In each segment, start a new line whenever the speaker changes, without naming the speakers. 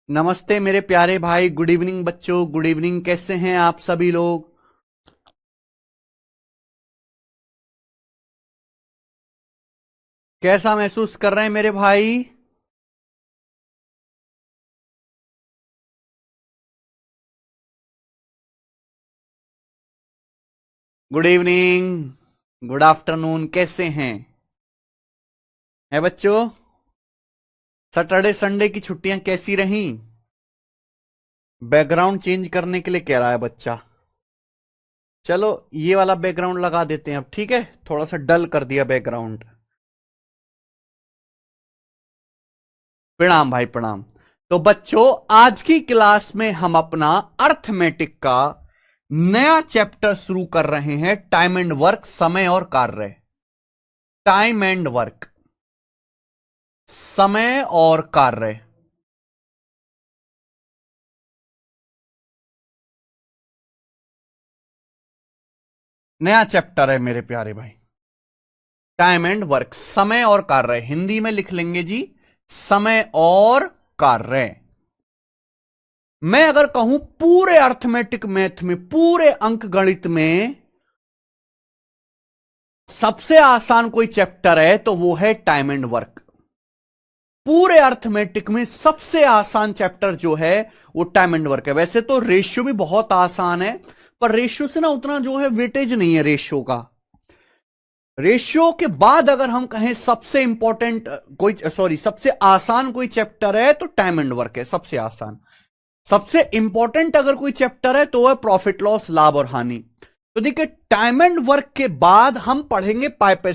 नमस्ते मेरे प्यारे भाई। गुड इवनिंग बच्चों, गुड इवनिंग। कैसे हैं आप सभी लोग? कैसा महसूस कर रहे हैं मेरे भाई? Good evening, good afternoon. कैसे हैं बच्चों? सैटरडे संडे की छुट्टियां कैसी रहीं? बैकग्राउंड चेंज करने के लिए कह रहा है बच्चा। चलो ये वाला बैकग्राउंड लगा देते हैं अब, ठीक है? थोड़ा सा डल कर दिया बैकग्राउंड। प्रणाम भाई, प्रणाम। तो बच्चों, आज की क्लास में हम अपना अर्थमेटिक का नया चैप्टर शुरू कर रहे हैं। टाइम एंड वर्क, समय और कार्य। टाइम एंड वर्क, समय और कार्य। नया चैप्टर है मेरे प्यारे भाई। टाइम एंड वर्क, समय और कार्य। हिंदी में लिख लेंगे जी, समय और कार्य। मैं अगर कहूं पूरे अर्थमेटिक मैथ में, पूरे अंक गणित में सबसे आसान कोई चैप्टर है तो वो है टाइम एंड वर्क। पूरे अर्थमेटिक में सबसे आसान चैप्टर जो है वो टाइम एंड वर्क है। वैसे तो रेशियो भी बहुत आसान है, पर रेशियो से ना उतना जो है वेटेज नहीं है रेशियो का। रेशियो के बाद अगर हम कहें सबसे इंपॉर्टेंट कोई, सॉरी, सबसे आसान कोई चैप्टर है तो टाइम एंड वर्क है सबसे आसान। सबसे इंपॉर्टेंट अगर कोई चैप्टर है तो वह प्रॉफिट लॉस, लाभ और हानि। तो देखिए, टाइम एंड वर्क के बाद हम पढ़ेंगे पाइप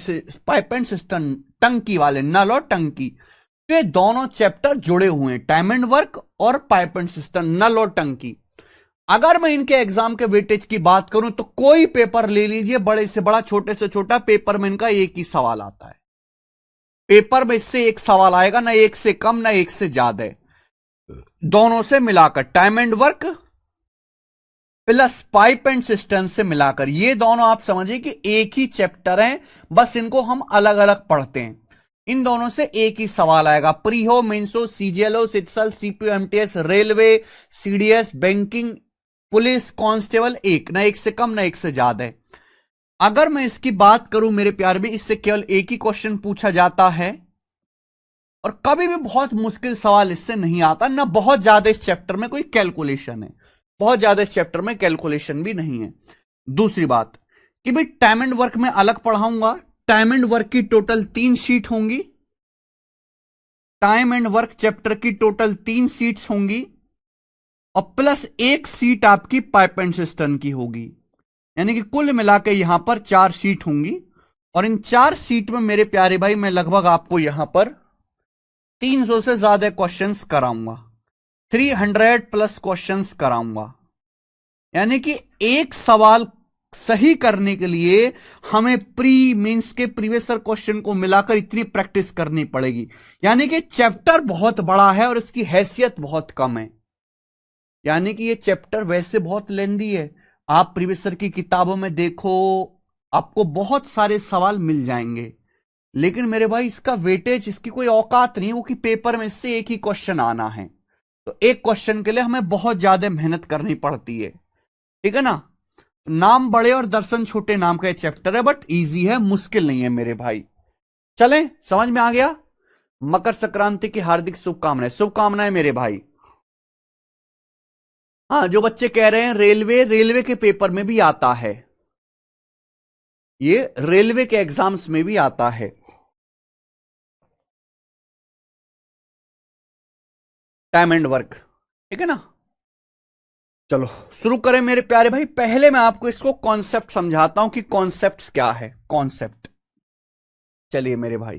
एंड सिस्टम, टंकी वाले, नल और टंकी। तो ये दोनों चैप्टर जुड़े हुए हैं, टाइम एंड वर्क और पाइप एंड सिस्टम, नल और टंकी। अगर मैं इनके एग्जाम के वेटेज की बात करूं तो कोई पेपर ले लीजिए, बड़े से बड़ा, छोटे से छोटा, पेपर में इनका एक ही सवाल आता है। पेपर में इससे एक सवाल आएगा, ना एक से कम ना एक से ज्यादा। दोनों से मिलाकर, time and work plus pipe and system से मिलाकर, ये दोनों आप समझिए कि एक ही चैप्टर है, बस इनको हम अलग अलग पढ़ते हैं। इन दोनों से एक ही सवाल आएगा। प्री हो, मेंस हो, सीजीएल हो, सिटसल, CPO, MTS, railway, CDS, banking, police, constable, एक ना एक से कम ना एक से ज्यादा है। अगर मैं इसकी बात करूं मेरे प्यार भी, इससे केवल एक ही क्वेश्चन पूछा जाता है और कभी भी बहुत मुश्किल सवाल इससे नहीं आता। ना बहुत ज्यादा इस चैप्टर में कोई कैलकुलेशन है, बहुत ज्यादा इस चैप्टर में कैलकुलेशन भी नहीं है। दूसरी बात कि भाई टाइम एंड वर्क में अलग पढ़ाऊंगा। टाइम एंड वर्क की टोटल 3 शीट होंगी। टाइम एंड वर्क चैप्टर की टोटल 3 सीट्स होंगी और प्लस एक सीट आपकी पाइप एंड सिस्टम की होगी। यानी कि कुल मिलाकर यहां पर 4 सीट होंगी। और इन 4 सीट में मेरे प्यारे भाई मैं लगभग आपको यहां पर 300 से ज्यादा क्वेश्चंस कराऊंगा। 300+ क्वेश्चंस कराऊंगा। यानी कि एक सवाल सही करने के लिए हमें प्री मींस के प्रीवियस क्वेश्चन को मिलाकर इतनी प्रैक्टिस करनी पड़ेगी। यानी कि चैप्टर बहुत बड़ा है और इसकी हैसियत बहुत कम है। यानी कि ये चैप्टर वैसे बहुत लेंदी है, आप प्रीवियस की किताबों में देखो, आपको बहुत सारे सवाल मिल जाएंगे। लेकिन मेरे भाई इसका वेटेज, इसकी कोई औकात नहीं हो कि पेपर में से एक ही क्वेश्चन आना है। तो एक क्वेश्चन के लिए हमें बहुत ज्यादा मेहनत करनी पड़ती है, ठीक है ना? नाम बड़े और दर्शन छोटे नाम का एक चैप्टर है, बट इजी है, मुश्किल नहीं है मेरे भाई। चलें, समझ में आ गया? मकर संक्रांति की हार्दिक शुभकामनाएं, शुभकामनाएं मेरे भाई। हाँ, जो बच्चे कह रहे हैं रेलवे, रेलवे के पेपर में भी आता है, ये रेलवे के एग्जाम्स में भी आता है। टाइम एंड वर्क, ठीक है ना? चलो शुरू करें मेरे प्यारे भाई। पहले मैं आपको इसको कॉन्सेप्ट समझाता हूं कि कॉन्सेप्ट क्या है। कॉन्सेप्ट, चलिए मेरे भाई,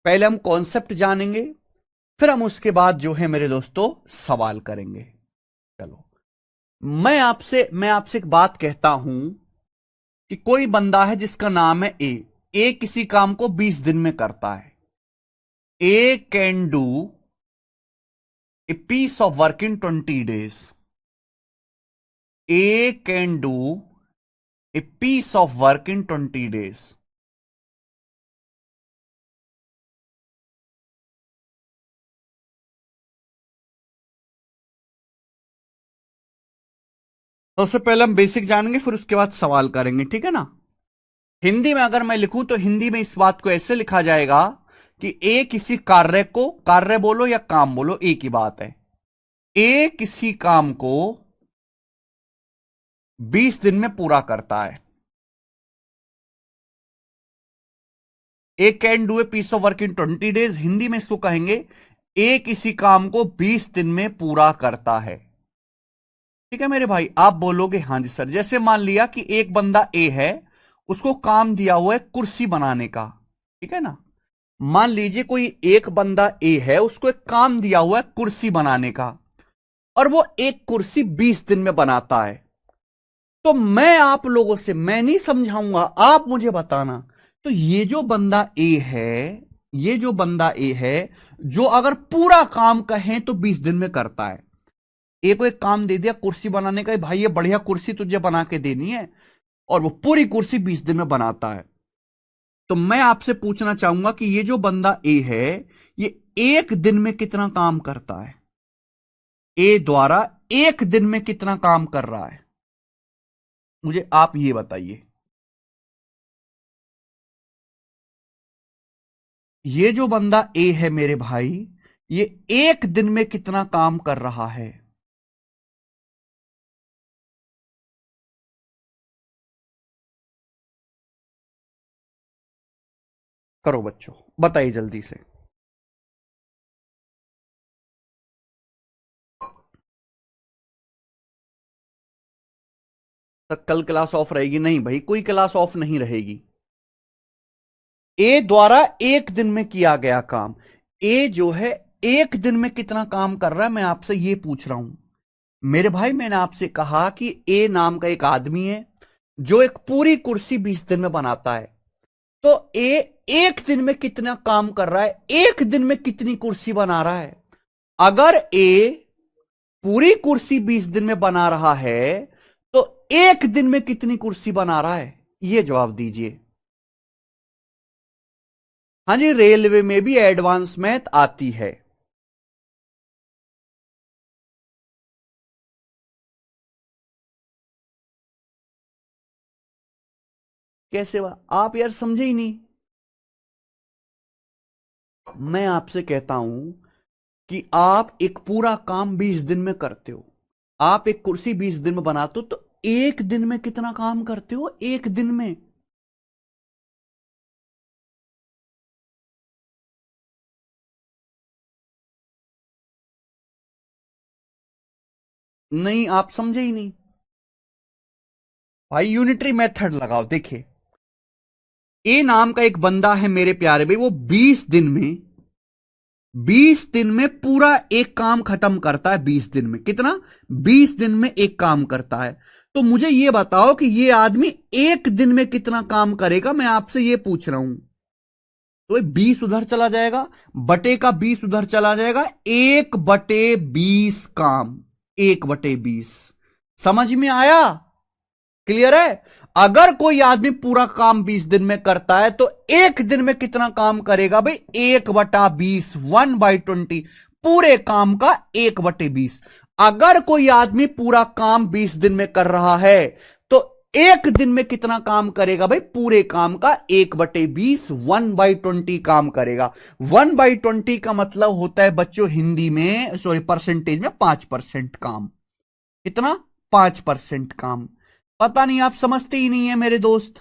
पहले हम कॉन्सेप्ट जानेंगे, फिर हम उसके बाद जो है मेरे दोस्तों सवाल करेंगे। चलो, मैं आपसे एक बात कहता हूं कि कोई बंदा है जिसका नाम है ए। ए किसी काम को 20 दिन में करता है। A can do a piece of work in 20 days। A can do a piece of work in 20 days। तो सबसे पहले हम बेसिक जानेंगे, फिर उसके बाद सवाल करेंगे, ठीक है ना। हिंदी में अगर मैं लिखूं तो हिंदी में इस बात को ऐसे लिखा जाएगा कि ए किसी कार्य को, कार्य बोलो या काम बोलो, एक ही बात है, ए किसी काम को 20 दिन में पूरा करता है। A can do a piece of work in 20 days, Hindi में इसको कहेंगे ए किसी काम को 20 दिन में पूरा करता है। ठीक है मेरे भाई, आप बोलोगे हां जी सर। जैसे मान लिया कि एक बंदा ए है, उसको काम दिया हुआ है कुर्सी बनाने का, ठीक है ना। मान लीजिए कोई एक बंदा ए है, उसको एक काम दिया हुआ है कुर्सी बनाने का, और वो एक कुर्सी 20 दिन में बनाता है। तो मैं आप लोगों से, मैं नहीं समझाऊंगा, आप मुझे बताना, तो ये जो बंदा ए है, ये जो बंदा ए है, जो अगर पूरा काम कहें तो 20 दिन में करता है। ए को एक काम दे दिया कुर्सी बनाने का, भाई ये बढ़िया कुर्सी तुझे बना के देनी है, और वो पूरी कुर्सी 20 दिन में बनाता है। तो मैं आपसे पूछना चाहूंगा कि ये जो बंदा ए है, ये एक दिन में कितना काम करता है? ए द्वारा एक दिन में कितना काम कर रहा है, मुझे आप ये बताइए। ये जो बंदा ए है मेरे भाई, ये एक दिन में कितना काम कर रहा है? करो बच्चों, बताइए जल्दी से। तो कल क्लास ऑफ रहेगी? नहीं भाई, कोई क्लास ऑफ नहीं रहेगी। ए द्वारा एक दिन में किया गया काम, ए जो है एक दिन में कितना काम कर रहा है, मैं आपसे ये पूछ रहा हूं मेरे भाई। मैंने आपसे कहा कि ए नाम का एक आदमी है जो एक पूरी कुर्सी 20 दिन में बनाता है। तो ए एक दिन में कितना काम कर रहा है, एक दिन में कितनी कुर्सी बना रहा है? अगर ए पूरी कुर्सी 20 दिन में बना रहा है, तो एक दिन में कितनी कुर्सी बना रहा है, यह जवाब दीजिए। हाँ जी, रेलवे में भी एडवांस मैथ आती है। कैसे हुआ आप यार समझे ही नहीं। मैं आपसे कहता हूं कि आप एक पूरा काम 20 दिन में करते हो, आप एक कुर्सी 20 दिन में बनाते हो, तो एक दिन में कितना काम करते हो, एक दिन में? नहीं, आप समझे ही नहीं भाई। यूनिटरी मेथड लगाओ, देखिए। ए नाम का एक बंदा है मेरे प्यारे भाई, वो 20 दिन में पूरा एक काम खत्म करता है। 20 दिन में कितना? 20 दिन में एक काम करता है। तो मुझे यह बताओ कि यह आदमी एक दिन में कितना काम करेगा, मैं आपसे यह पूछ रहा हूं। तो 20 उधर चला जाएगा, बटे का 20 उधर चला जाएगा, 1/20 काम, 1/20। समझ में आया? क्लियर है? अगर कोई आदमी पूरा काम 20 दिन में करता है, तो एक दिन में कितना काम करेगा भाई? 1/20, 1/20, पूरे काम का 1/20। अगर कोई आदमी पूरा काम 20 दिन में कर रहा है, तो एक दिन में कितना काम करेगा भाई? पूरे काम का 1/20, 1/20 काम करेगा। 1/20 का मतलब होता है बच्चों हिंदी में, सॉरी परसेंटेज में, 5% काम। कितना? 5% काम। पता नहीं, आप समझते ही नहीं है मेरे दोस्त।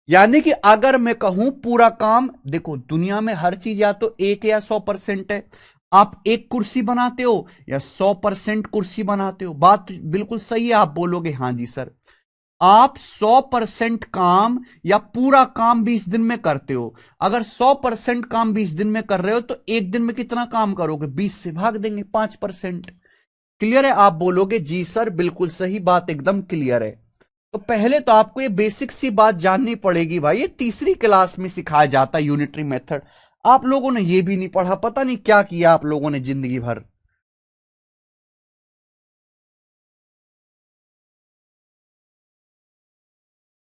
यानी कि अगर मैं कहूं पूरा काम, देखो दुनिया में हर चीज या तो 1 या 100% है। आप एक कुर्सी बनाते हो या 100% कुर्सी बनाते हो, बात बिल्कुल सही है। आप बोलोगे हां जी सर। आप 100% काम या पूरा काम 20 दिन में करते हो। अगर 100% काम 20 दिन में कर रहे हो, तो एक दिन में कितना काम करोगे? 20 से भाग देंगे, 5%। क्लियर है? आप बोलोगे जी सर बिल्कुल सही बात, एकदम क्लियर है। तो पहले तो आपको ये बेसिक सी बात जाननी पड़ेगी भाई, ये तीसरी क्लास में सिखाया जाता है यूनिटरी मेथड। आप लोगों ने ये भी नहीं पढ़ा, पता नहीं क्या किया आप लोगों ने जिंदगी भर।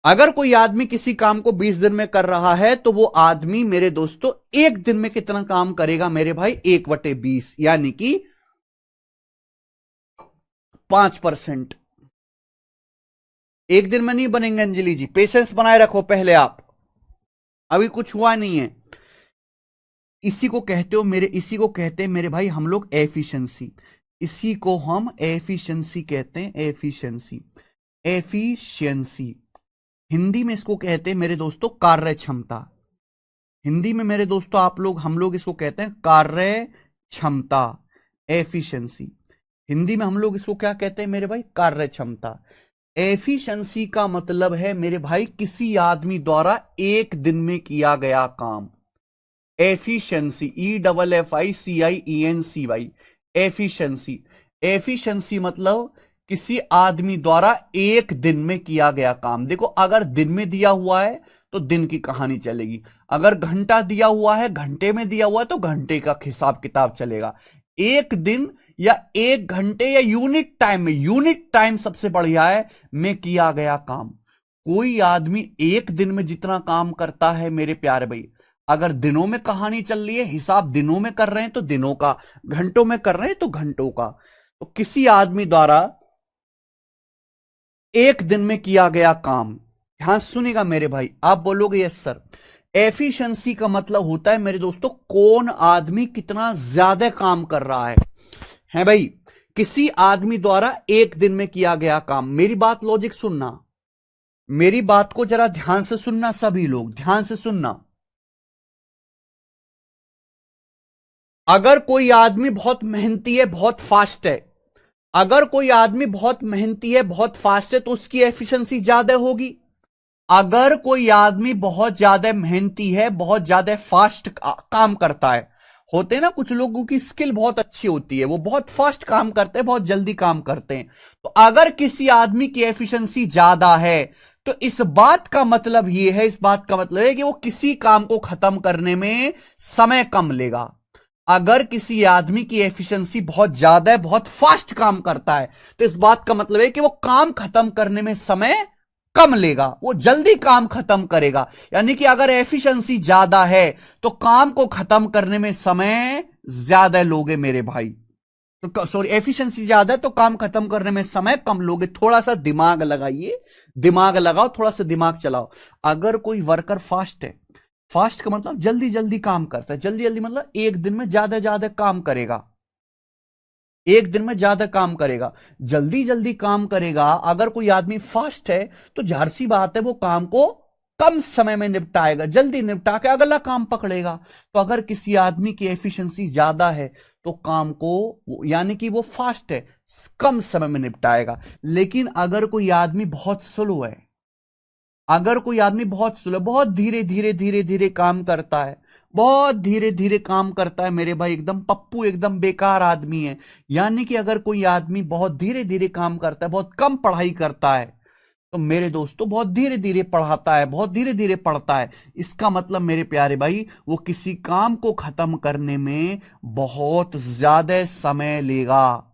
अगर कोई आदमी किसी काम को 20 दिन में कर रहा है तो वो आदमी मेरे दोस्तों एक दिन में कितना काम करेगा मेरे भाई? 1/20, यानी कि 5%। एक दिन में नहीं बनेंगे अंजलि जी, पेशेंस बनाए रखो पहले आप, अभी कुछ हुआ नहीं है। इसी को कहते हैं मेरे भाई हम लोग एफिशिएंसी। इसी को हम एफिशिएंसी कहते हैं, एफिशिएंसी। एफिशिएंसी हिंदी में इसको कहते हैं मेरे दोस्तों कार्य क्षमता। हिंदी में मेरे दोस्तों हम लोग इसको कहते हैं कार्य क्षमता, एफिशिएंसी। हिंदी में हम लोग इसको क्या कहते हैं मेरे भाई? कार्य क्षमता। एफिशिएंसी का मतलब है मेरे भाई किसी आदमी द्वारा एक दिन में किया गया काम। Efficiency, EFFICIENCY, efficiency. एफिशिएंसी मतलब किसी आदमी द्वारा एक दिन में किया गया काम। देखो अगर दिन में दिया हुआ है तो दिन की कहानी चलेगी, अगर घंटा दिया हुआ है, घंटे में दिया हुआ है तो घंटे का हिसाब किताब चलेगा। एक दिन या एक घंटे या यूनिट टाइम में, यूनिट टाइम सबसे बढ़िया है, में किया गया काम। कोई आदमी एक दिन में जितना काम करता है मेरे प्यारे भाई, अगर दिनों में कहानी चल रही है, हिसाब दिनों में कर रहे हैं तो दिनों का, घंटों में कर रहे हैं तो घंटों का। तो किसी आदमी द्वारा एक दिन में किया गया काम, ध्यान सुनिएगा मेरे भाई, आप बोलोगे यस सर। एफिशिएंसी का मतलब होता है मेरे दोस्तों कौन आदमी कितना ज्यादा काम कर रहा है भाई? किसी आदमी द्वारा एक दिन में किया गया काम। मेरी बात लॉजिक सुनना, मेरी बात को जरा ध्यान से सुनना, सभी लोग ध्यान से सुनना। अगर कोई आदमी बहुत मेहनती है, बहुत फास्ट है, अगर कोई आदमी बहुत मेहनती है, बहुत फास्ट है, तो उसकी एफिशिएंसी ज्यादा होगी। अगर कोई आदमी बहुत ज्यादा मेहनती है, बहुत ज्यादा फास्ट काम करता है, होते हैं ना कुछ लोगों की स्किल बहुत अच्छी होती है, वो बहुत फास्ट काम करते हैं, बहुत जल्दी काम करते हैं, तो अगर किसी आदमी की एफिशिएंसी ज्यादा है तो इस बात का मतलब यह है, इस बात का मतलब है कि वो किसी काम को खत्म करने में समय कम लेगा। अगर किसी आदमी की एफिशिएंसी बहुत ज्यादा है, बहुत फास्ट काम करता है, तो इस बात का मतलब है कि वो काम खत्म करने में समय कम लेगा, वो जल्दी काम खत्म करेगा। यानी कि अगर एफिशिएंसी ज्यादा है तो काम को खत्म करने में समय ज्यादा लोगे मेरे भाई। तो सॉरी, एफिशिएंसी ज्यादा है तो काम खत्म करने में समय कम लोगे। थोड़ा सा दिमाग लगाइए, दिमाग लगाओ, थोड़ा सा दिमाग चलाओ। अगर कोई वर्कर फास्ट है, फास्ट का मतलब जल्दी जल्दी काम करता है, जल्दी जल्दी मतलब एक दिन में ज्यादा ज्यादा काम करेगा, एक दिन में ज्यादा काम करेगा, जल्दी जल्दी काम करेगा। अगर कोई आदमी फास्ट है तो जाहिर सी बात है वो काम को कम समय में निपटाएगा, जल्दी निपटा के अगला काम पकड़ेगा। तो अगर किसी आदमी की एफिशिएंसी ज्यादा है तो काम को, यानी कि वो फास्ट है, कम समय में निपटाएगा। लेकिन अगर कोई आदमी बहुत स्लो है, अगर कोई आदमी बहुत स्लो, बहुत धीरे धीरे धीरे धीरे काम करता है, बहुत धीरे धीरे काम करता है मेरे भाई, एकदम पप्पू, एकदम बेकार आदमी है। यानी कि अगर कोई आदमी बहुत धीरे धीरे काम करता है, बहुत कम पढ़ाई करता है, तो मेरे दोस्तों बहुत धीरे धीरे पढ़ाता है, बहुत धीरे धीरे पढ़ता है, इसका मतलब मेरे प्यारे भाई वो किसी काम को खत्म करने में बहुत ज्यादा समय लेगा।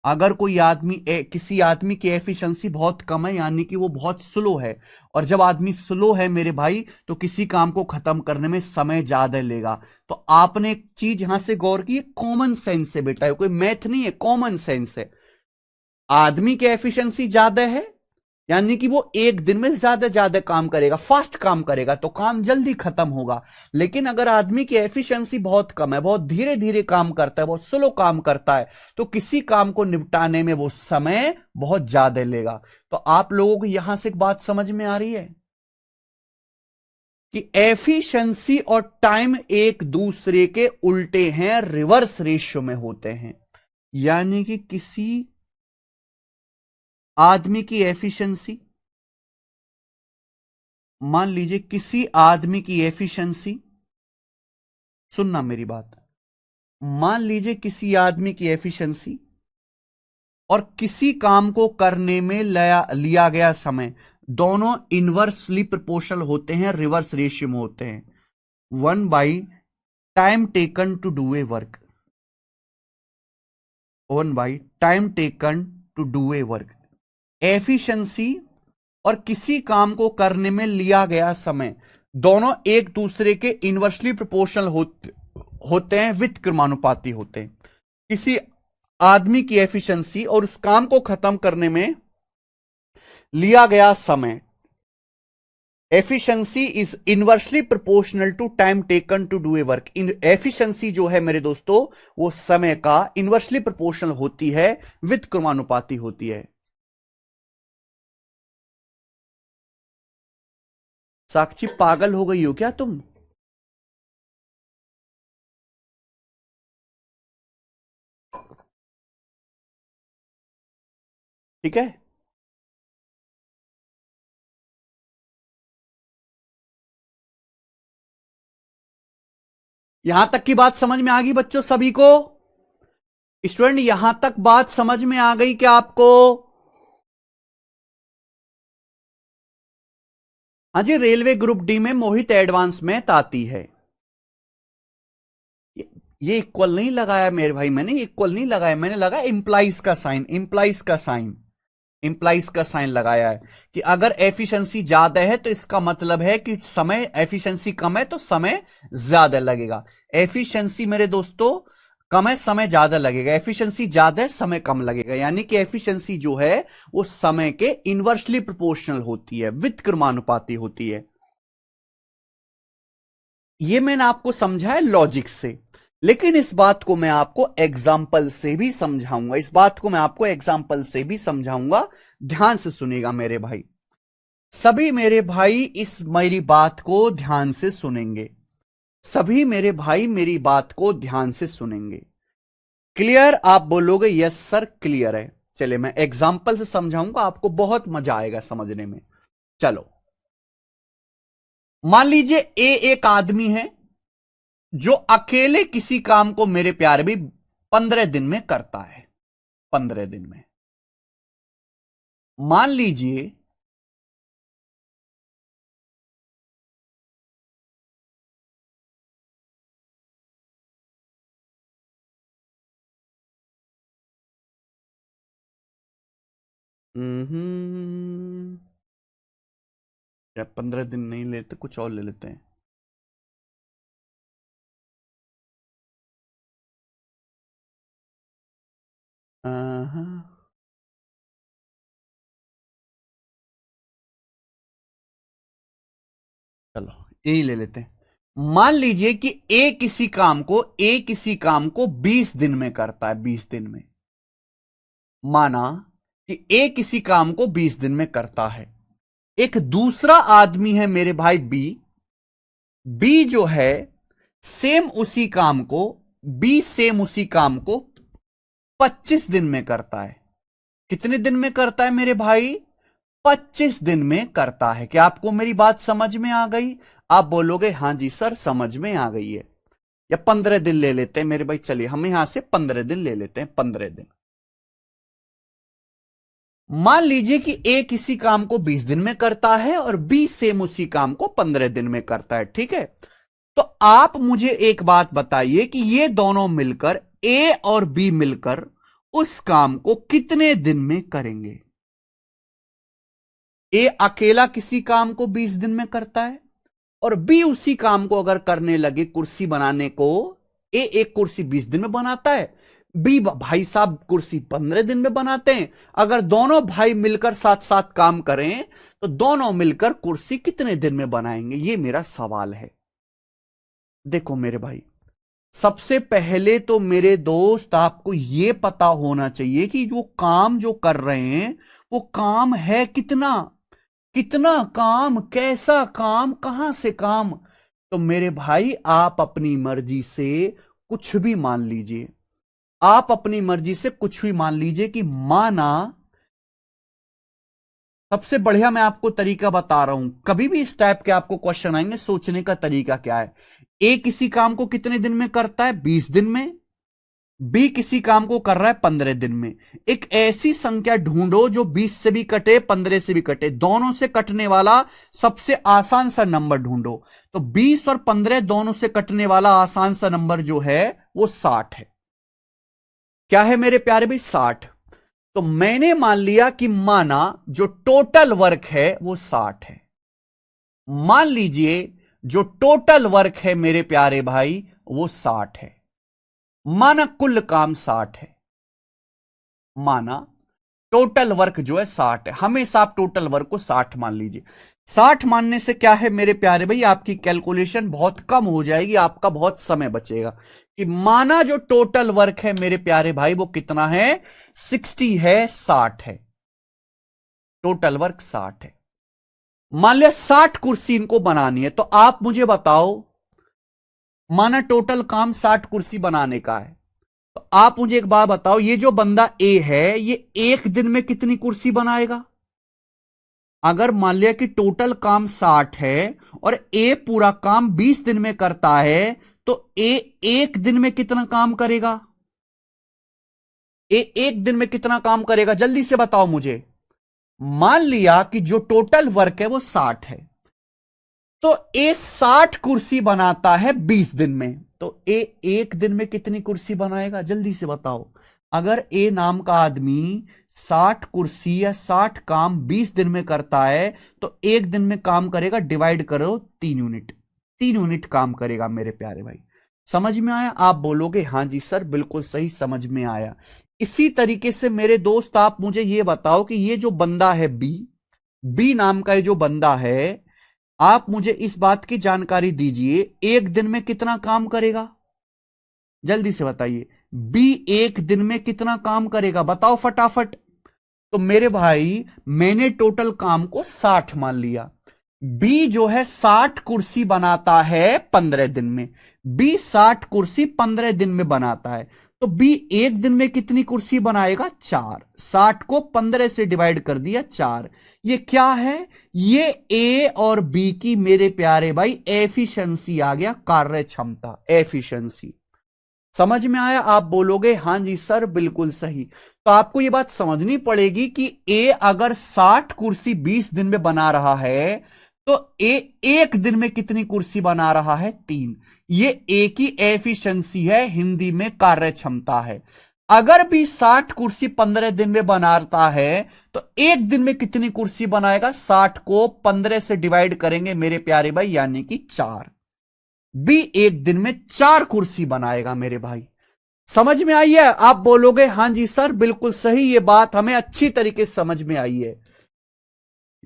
अगर कोई आदमी किसी आदमी की एफिशिएंसी बहुत कम है, यानी कि वो बहुत स्लो है, और जब आदमी स्लो है मेरे भाई तो किसी काम को खत्म करने में समय ज्यादा लेगा। तो आपने एक चीज यहां से गौर की, कॉमन सेंस है बेटा, कोई मैथ नहीं है, कॉमन सेंस है। आदमी की एफिशिएंसी ज्यादा है यानी कि वो एक दिन में ज्यादा ज्यादा काम करेगा, फास्ट काम करेगा, तो काम जल्दी खत्म होगा। लेकिन अगर आदमी की एफिशिएंसी बहुत कम है, बहुत धीरे धीरे काम करता है, बहुत स्लो काम करता है, तो किसी काम को निपटाने में वो समय बहुत ज्यादा लेगा। तो आप लोगों को यहां से एक बात समझ में आ रही है कि एफिशिएंसी और टाइम एक दूसरे के उल्टे हैं, रिवर्स रेशियो में होते हैं। यानी कि किसी आदमी की एफिशिएंसी, मान लीजिए किसी आदमी की एफिशिएंसी, सुनना मेरी बात, मान लीजिए किसी आदमी की एफिशिएंसी और किसी काम को करने में लिया गया समय, दोनों इनवर्सली प्रोपोर्शनल होते हैं, रिवर्स रेशियो में होते हैं। 1/, time taken to do a work, 1/, time taken to do a work. Efficiency और किसी काम को करने में लिया गया समय दोनों एक दूसरे के इनवर्सली प्रोपोर्शनल होते हैं, वित्त क्रमानुपाती होते हैं। किसी आदमी की एफिशिएंसी और उस काम को खत्म करने में लिया गया समय, efficiency is inversely proportional to time taken to do a work. Efficiency जो है मेरे दोस्तों, वो समय का इनवर्सली प्रोपोर्शनल होती है, वित्त क्रमानुपाती होती है। साक्षी पागल हो गई हो क्या तुम? ठीक है, यहां तक की बात समझ में आ गई बच्चों सभी को? स्टूडेंट यहां तक बात समझ में आ गई क्या आपको? हाँ जी, रेलवे ग्रुप डी में मोहित एडवांस में आती है। ये इक्वल नहीं लगाया मेरे भाई, मैंने इक्वल नहीं लगाया, मैंने लगाया इंप्लाइज का साइन, इंप्लाइज का साइन, इंप्लाइज का साइन लगाया है कि अगर एफिशिएंसी ज्यादा है तो इसका मतलब है कि समय, एफिशिएंसी कम है तो समय ज्यादा लगेगा। एफिशिएंसी मेरे दोस्तों कम है, समय ज्यादा लगेगा, एफिशिएंसी ज्यादा है, समय कम लगेगा, यानी कि एफिशिएंसी जो है वो समय के इनवर्सली प्रोपोर्शनल होती है, वित्त क्रमानुपाती होती है। ये मैंने आपको समझाया लॉजिक से, लेकिन इस बात को मैं आपको एग्जाम्पल से भी समझाऊंगा, इस बात को मैं आपको एग्जाम्पल से भी समझाऊंगा। ध्यान से सुनिएगा मेरे भाई, सभी मेरे भाई इस मेरी बात को ध्यान से सुनेंगे, सभी मेरे भाई मेरी बात को ध्यान से सुनेंगे। क्लियर? आप बोलोगे यस सर क्लियर है। चलिए मैं एग्जाम्पल से समझाऊंगा, आपको बहुत मजा आएगा समझने में। चलो, मान लीजिए ए एक आदमी है जो अकेले किसी काम को मेरे प्यारे भी 15 दिन में करता है, 15 दिन में। मान लीजिए या 15 दिन नहीं लेते, कुछ और ले लेते हैं। चलो यही ले लेते हैं। मान लीजिए कि ए किसी काम को 20 दिन में करता है, 20 दिन में। माना कि ए किसी काम को 20 दिन में करता है। एक दूसरा आदमी है मेरे भाई बी, बी जो है सेम उसी काम को, बी सेम उसी काम को 25 दिन में करता है। कितने दिन में करता है मेरे भाई? 25 दिन में करता है। क्या आपको मेरी बात समझ में आ गई? आप बोलोगे हां जी सर समझ में आ गई है। या 15 दिन ले लेते हैं मेरे भाई, चलिए हम यहां से 15 दिन ले लेते हैं, 15 दिन। मान लीजिए कि ए किसी काम को 20 दिन में करता है और बी सेम उसी काम को 15 दिन में करता है, ठीक है? तो आप मुझे एक बात बताइए कि ये दोनों मिलकर, ए और बी मिलकर उस काम को कितने दिन में करेंगे? ए अकेला किसी काम को 20 दिन में करता है और बी उसी काम को अगर करने लगे, कुर्सी बनाने को, ए एक कुर्सी 20 दिन में बनाता है, बी भाई साहब कुर्सी 15 दिन में बनाते हैं। अगर दोनों भाई मिलकर साथ साथ काम करें तो दोनों मिलकर कुर्सी कितने दिन में बनाएंगे? ये मेरा सवाल है। देखो मेरे भाई, सबसे पहले तो मेरे दोस्त आपको यह पता होना चाहिए कि जो काम जो कर रहे हैं वो काम है कितना, कितना काम, कैसा काम, कहां से काम। तो मेरे भाई आप अपनी मर्जी से कुछ भी मान लीजिए, आप अपनी मर्जी से कुछ भी मान लीजिए कि माना, सबसे बढ़िया मैं आपको तरीका बता रहा हूं, कभी भी इस टाइप के आपको क्वेश्चन आएंगे, सोचने का तरीका क्या है। ए किसी काम को कितने दिन में करता है? 20 दिन में। बी किसी काम को कर रहा है 15 दिन में। एक ऐसी संख्या ढूंढो जो 20 से भी कटे, 15 से भी कटे, दोनों से कटने वाला सबसे आसान सा नंबर ढूंढो। तो 20 और 15 दोनों से कटने वाला आसान सा नंबर जो है वो 60 है। क्या है मेरे प्यारे भाई? 60। तो मैंने मान लिया कि माना जो टोटल वर्क है वो 60 है। मान लीजिए जो टोटल वर्क है मेरे प्यारे भाई वो 60 है। माना कुल काम 60 है। माना टोटल वर्क जो है 60 है। हमेशा आप टोटल वर्क को 60 मान लीजिए। 60 मानने से क्या है मेरे प्यारे भाई, आपकी कैलकुलेशन बहुत कम हो जाएगी, आपका बहुत समय बचेगा। कि माना जो टोटल वर्क है मेरे प्यारे भाई वो कितना है, 60 है, 60 है। टोटल वर्क 60 है। मान लिया 60 कुर्सी इनको बनानी है, तो आप मुझे बताओ, माना टोटल काम 60 कुर्सी बनाने का है, तो आप मुझे एक बात बताओ, ये जो बंदा ए है ये एक दिन में कितनी कुर्सी बनाएगा? अगर मान लिया कि टोटल काम 60 है और ए पूरा काम 20 दिन में करता है, तो ए एक दिन में कितना काम करेगा? ए एक दिन में कितना काम करेगा, जल्दी से बताओ मुझे। मान लिया कि जो टोटल वर्क है वो 60 है, तो ए 60 कुर्सी बनाता है 20 दिन में, तो ए एक दिन में कितनी कुर्सी बनाएगा, जल्दी से बताओ। अगर ए नाम का आदमी 60 कुर्सी या 60 काम 20 दिन में करता है, तो एक दिन में काम करेगा, डिवाइड करो 3 यूनिट, 3 यूनिट काम करेगा मेरे प्यारे भाई। समझ में आया? आप बोलोगे हां जी सर बिल्कुल सही, समझ में आया। इसी तरीके से मेरे दोस्त आप मुझे यह बताओ कि ये जो बंदा है बी नाम का ये जो बंदा है, आप मुझे इस बात की जानकारी दीजिए, एक दिन में कितना काम करेगा, जल्दी से बताइए। बी एक दिन में कितना काम करेगा, बताओ फटाफट। तो मेरे भाई मैंने टोटल काम को 60 मान लिया। बी जो है 60 कुर्सी बनाता है 15 दिन में। बी 60 कुर्सी 15 दिन में बनाता है, तो बी एक दिन में कितनी कुर्सी बनाएगा, 4। 60 को 15 से डिवाइड कर दिया, 4। ये क्या है, ये ए और बी की मेरे प्यारे भाई एफिशिएंसी आ गया, कार्य क्षमता, एफिशिएंसी। समझ में आया? आप बोलोगे हां जी सर बिल्कुल सही। तो आपको यह बात समझनी पड़ेगी कि ए अगर 60 कुर्सी 20 दिन में बना रहा है, तो ए एक दिन में कितनी कुर्सी बना रहा है, 3। ये ए की एफिशिएंसी है, हिंदी में कार्य क्षमता है। अगर भी 60 कुर्सी 15 दिन में बनाता है, तो एक दिन में कितनी कुर्सी बनाएगा, 60 को 15 से डिवाइड करेंगे मेरे प्यारे भाई, यानी कि 4। बी एक दिन में 4 कुर्सी बनाएगा मेरे भाई। समझ में आई है? आप बोलोगे हां जी सर बिल्कुल सही, ये बात हमें अच्छी तरीके से समझ में आई है।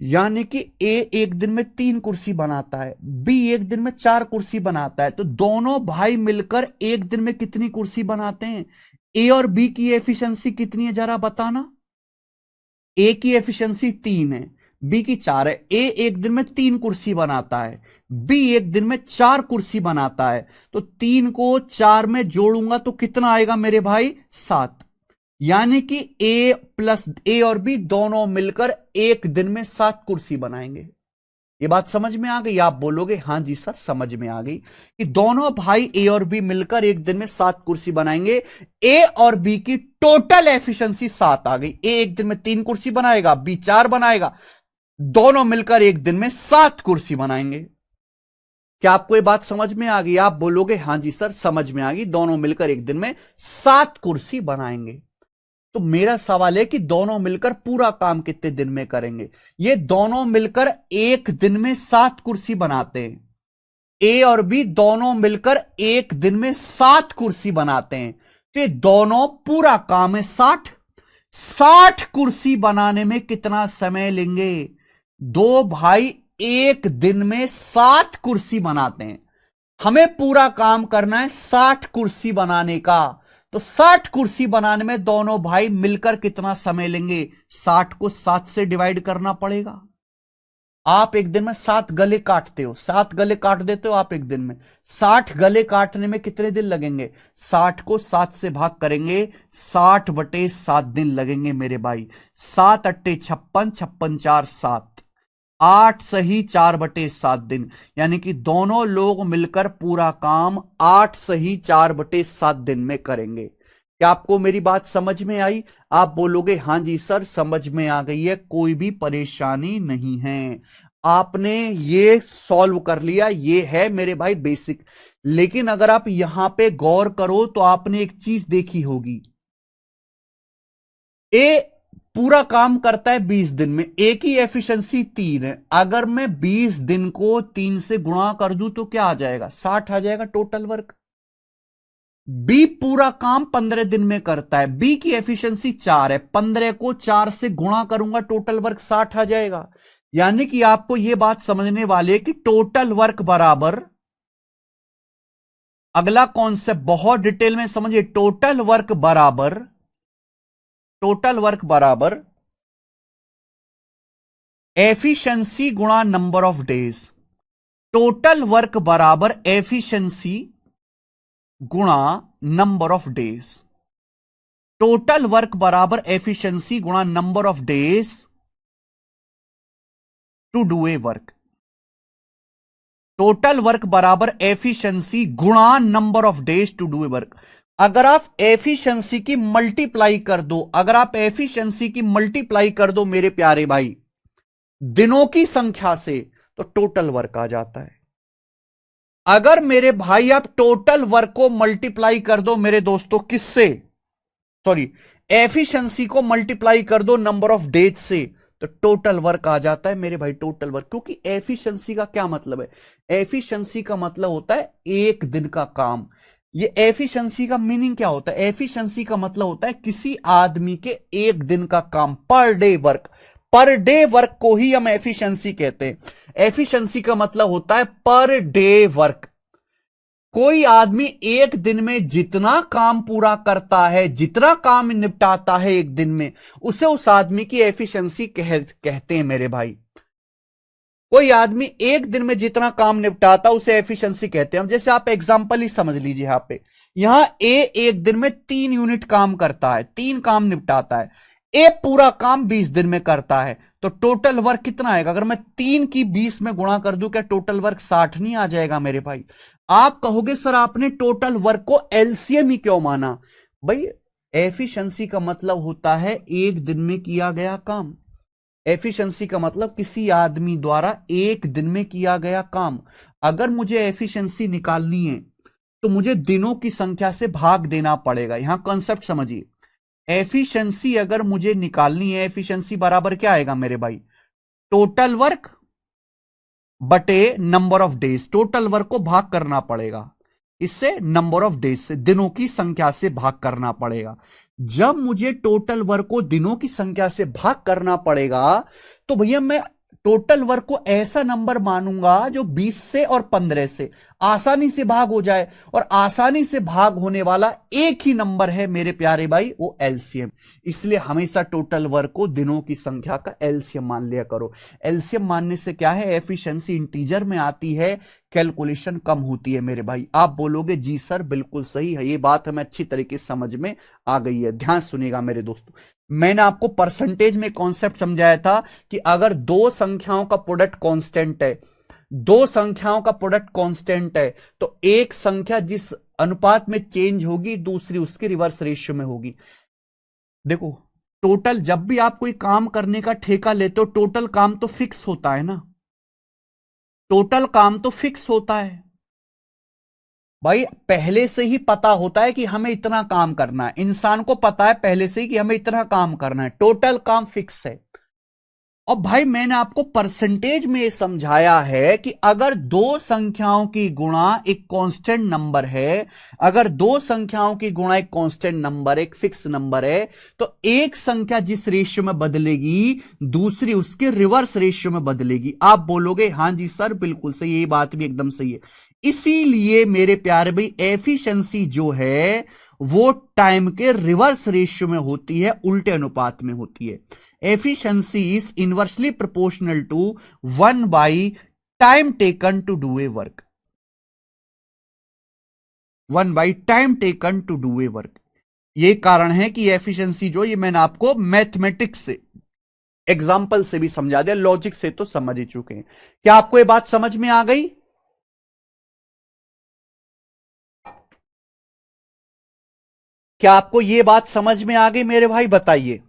यानी कि ए एक दिन में 3 कुर्सी बनाता है, बी एक दिन में 4 कुर्सी बनाता है, तो दोनों भाई मिलकर एक दिन में कितनी कुर्सी बनाते हैं? ए और बी की एफिशिएंसी कितनी है जरा बताना। ए की एफिशिएंसी 3 है, बी की 4 है। ए एक दिन में 3 कुर्सी बनाता है, बी एक दिन में 4 कुर्सी बनाता है, तो 3 को 4 में जोड़ूंगा तो कितना आएगा मेरे भाई, 7। यानी कि ए प्लस ए और बी दोनों मिलकर एक दिन में 7 कुर्सी बनाएंगे। ये बात समझ में आ गई? आप बोलोगे हां जी सर समझ में आ गई कि दोनों भाई ए और बी मिलकर एक दिन में 7 कुर्सी बनाएंगे। ए और बी की टोटल एफिशिएंसी 7 आ गई। ए एक दिन में 3 कुर्सी बनाएगा, बी 4 बनाएगा, दोनों मिलकर एक दिन में 7 कुर्सी बनाएंगे। क्या आपको ये बात समझ में आ गई? आप बोलोगे हां जी सर समझ में आ गई, दोनों मिलकर एक दिन में 7 कुर्सी बनाएंगे। तो मेरा सवाल है कि दोनों मिलकर पूरा काम कितने दिन में करेंगे? ये दोनों मिलकर एक दिन में 7 कुर्सी बनाते हैं। ए और बी दोनों मिलकर एक दिन में 7 कुर्सी बनाते हैं, तो ये दोनों पूरा काम है 60। 60 कुर्सी बनाने में कितना समय लेंगे? दो भाई एक दिन में 7 कुर्सी बनाते हैं, हमें पूरा काम करना है 60 कुर्सी बनाने का, तो 60 कुर्सी बनाने में दोनों भाई मिलकर कितना समय लेंगे? 60 को 7 से डिवाइड करना पड़ेगा। आप एक दिन में 7 गले काटते हो, 7 गले काट देते हो आप एक दिन में, 60 गले काटने में कितने दिन लगेंगे? 60 को 7 से भाग करेंगे, 60/7 दिन लगेंगे मेरे भाई। 7 अट्टे 56, 56 4 7, 8 सही 4/7 दिन, यानी कि दोनों लोग मिलकर पूरा काम 8 सही 4/7 दिन में करेंगे। क्या आपको मेरी बात समझ में आई? आप बोलोगे हां जी सर समझ में आ गई है, कोई भी परेशानी नहीं है। आपने ये सॉल्व कर लिया, ये है मेरे भाई बेसिक। लेकिन अगर आप यहां पे गौर करो तो आपने एक चीज देखी होगी, ए पूरा काम करता है 20 दिन में, ए की एफिशिएंसी 3 है। अगर मैं 20 दिन को 3 से गुणा कर दूं तो क्या आ जाएगा, 60 आ जाएगा टोटल वर्क। बी पूरा काम 15 दिन में करता है, बी की एफिशिएंसी 4 है, 15 को 4 से गुणा करूंगा टोटल वर्क 60 आ जाएगा। यानी कि आपको यह बात समझने वाले कि टोटल वर्क बराबर, अगला कॉन्सेप्ट बहुत डिटेल में समझिए, टोटल वर्क बराबर एफिशिएंसी गुणा number of days. Total work बराबर एफिशिएंसी गुणा number of days. Total work बराबर एफिशिएंसी गुणा number of days to do a work. Total work बराबर एफिशिएंसी गुणा number of days to do a work. अगर आप एफिशिएंसी की मल्टीप्लाई कर दो, मेरे प्यारे भाई, दिनों की संख्या से, तो टोटल वर्क आ जाता है। अगर मेरे भाई आप टोटल वर्क को मल्टीप्लाई कर दो मेरे दोस्तों, किससे, सॉरी, एफिशिएंसी को मल्टीप्लाई कर दो नंबर ऑफ डेज से, तो टोटल वर्क आ जाता है मेरे भाई, टोटल वर्क। क्योंकि एफिशिएंसी का क्या मतलब है, एफिशिएंसी का मतलब होता है एक दिन का काम। ये एफिशिएंसी का मीनिंग क्या होता है, एफिशिएंसी का मतलब होता है किसी आदमी के एक दिन का काम, per day work. Per day work को ही हम एफिशिएंसी कहते हैं। एफिशिएंसी का मतलब होता है पर डे वर्क। कोई आदमी एक दिन में जितना काम पूरा करता है, जितना काम निपटाता है एक दिन में, उसे उस आदमी की एफिशिएंसी कहते हैं मेरे भाई। कोई आदमी एक दिन में जितना काम निपटाता है उसे एफिशिएंसी कहते हैं। हम जैसे आप एग्जांपल ही समझ लीजिए, यहां पे, यहां ए एक दिन में 3 यूनिट काम करता है, 3 काम निपटाता है। ए पूरा काम 20 दिन में करता है, तो टोटल वर्क कितना आएगा? अगर मैं 3 की 20 में गुणा कर दूं, क्या टोटल वर्क 60 नहीं आ जाएगा मेरे भाई? आप कहोगे सर आपने टोटल वर्क को एलसीएम ही क्यों माना? भाई एफिशिएंसी का मतलब होता है एक दिन में किया गया काम। एफिशिएंसी का मतलब किसी आदमी द्वारा एक दिन में किया गया काम। अगर मुझे एफिशिएंसी निकालनी है तो मुझे दिनों की संख्या से भाग देना पड़ेगा। यहां कॉन्सेप्ट समझिए, एफिशिएंसी अगर मुझे निकालनी है, एफिशिएंसी बराबर क्या आएगा मेरे भाई? टोटल वर्क बटे number of days. Total work को भाग करना पड़ेगा इससे, नंबर ऑफ डेज से, दिनों की संख्या से भाग करना पड़ेगा। जब मुझे टोटल वर्क को दिनों की संख्या से भाग करना पड़ेगा, तो भैया मैं टोटल वर्क को ऐसा नंबर मानूंगा जो 20 से और 15 से आसानी से भाग हो जाए, और आसानी से भाग होने वाला एक ही नंबर है मेरे प्यारे भाई, वो एलसीएम। इसलिए हमेशा टोटल वर्क को दिनों की संख्या का एलसीएम मान लिया करो। एलसीएम मानने से क्या है, एफिशिएंसी इंटीजर में आती है, कैलकुलेशन कम होती है मेरे भाई। आप बोलोगे जी सर बिल्कुल सही है, ये बात हमें अच्छी तरीके से समझ में आ गई है। ध्यान सुनिएगा मेरे दोस्तों, मैंने आपको परसेंटेज में कॉन्सेप्ट समझाया था कि अगर दो संख्याओं का प्रोडक्ट कांस्टेंट है, दो संख्याओं का प्रोडक्ट कांस्टेंट है, तो एक संख्या जिस अनुपात में चेंज होगी दूसरी उसके रिवर्स रेशियो में होगी। देखो, टोटल जब भी आप कोई काम करने का ठेका लेते हो, टोटल काम तो फिक्स होता है ना, टोटल काम तो फिक्स होता है भाई। पहले से ही पता होता है कि हमें इतना काम करना है, इंसान को पता है पहले से ही कि हमें इतना काम करना है, टोटल काम फिक्स है। और भाई मैंने आपको परसेंटेज में समझाया है कि अगर दो संख्याओं की गुणा एक कांस्टेंट नंबर है, अगर दो संख्याओं की गुणा एक कांस्टेंट नंबर, एक फिक्स नंबर है, तो एक संख्या जिस रेशियो में बदलेगी दूसरी उसके रिवर्स रेशियो में बदलेगी। आप बोलोगे हां जी सर बिल्कुल सही, ये बात भी एकदम सही है। इसीलिए मेरे प्यारे भाई एफिशिएंसी जो है वो टाइम के रिवर्स रेशियो में होती है, उल्टे अनुपात में होती है। Efficiency is inversely proportional to 1 by time taken to do a work. 1 by time taken to do a work. ये कारण है कि एफिशिएंसी जो, ये मैंने आपको मैथमेटिक्स से, एग्जाम्पल से भी समझा दिया, लॉजिक से तो समझ ही चुके हैं। क्या आपको ये बात समझ में आ गई? क्या आपको ये बात समझ में आ गई मेरे भाई, बताइए।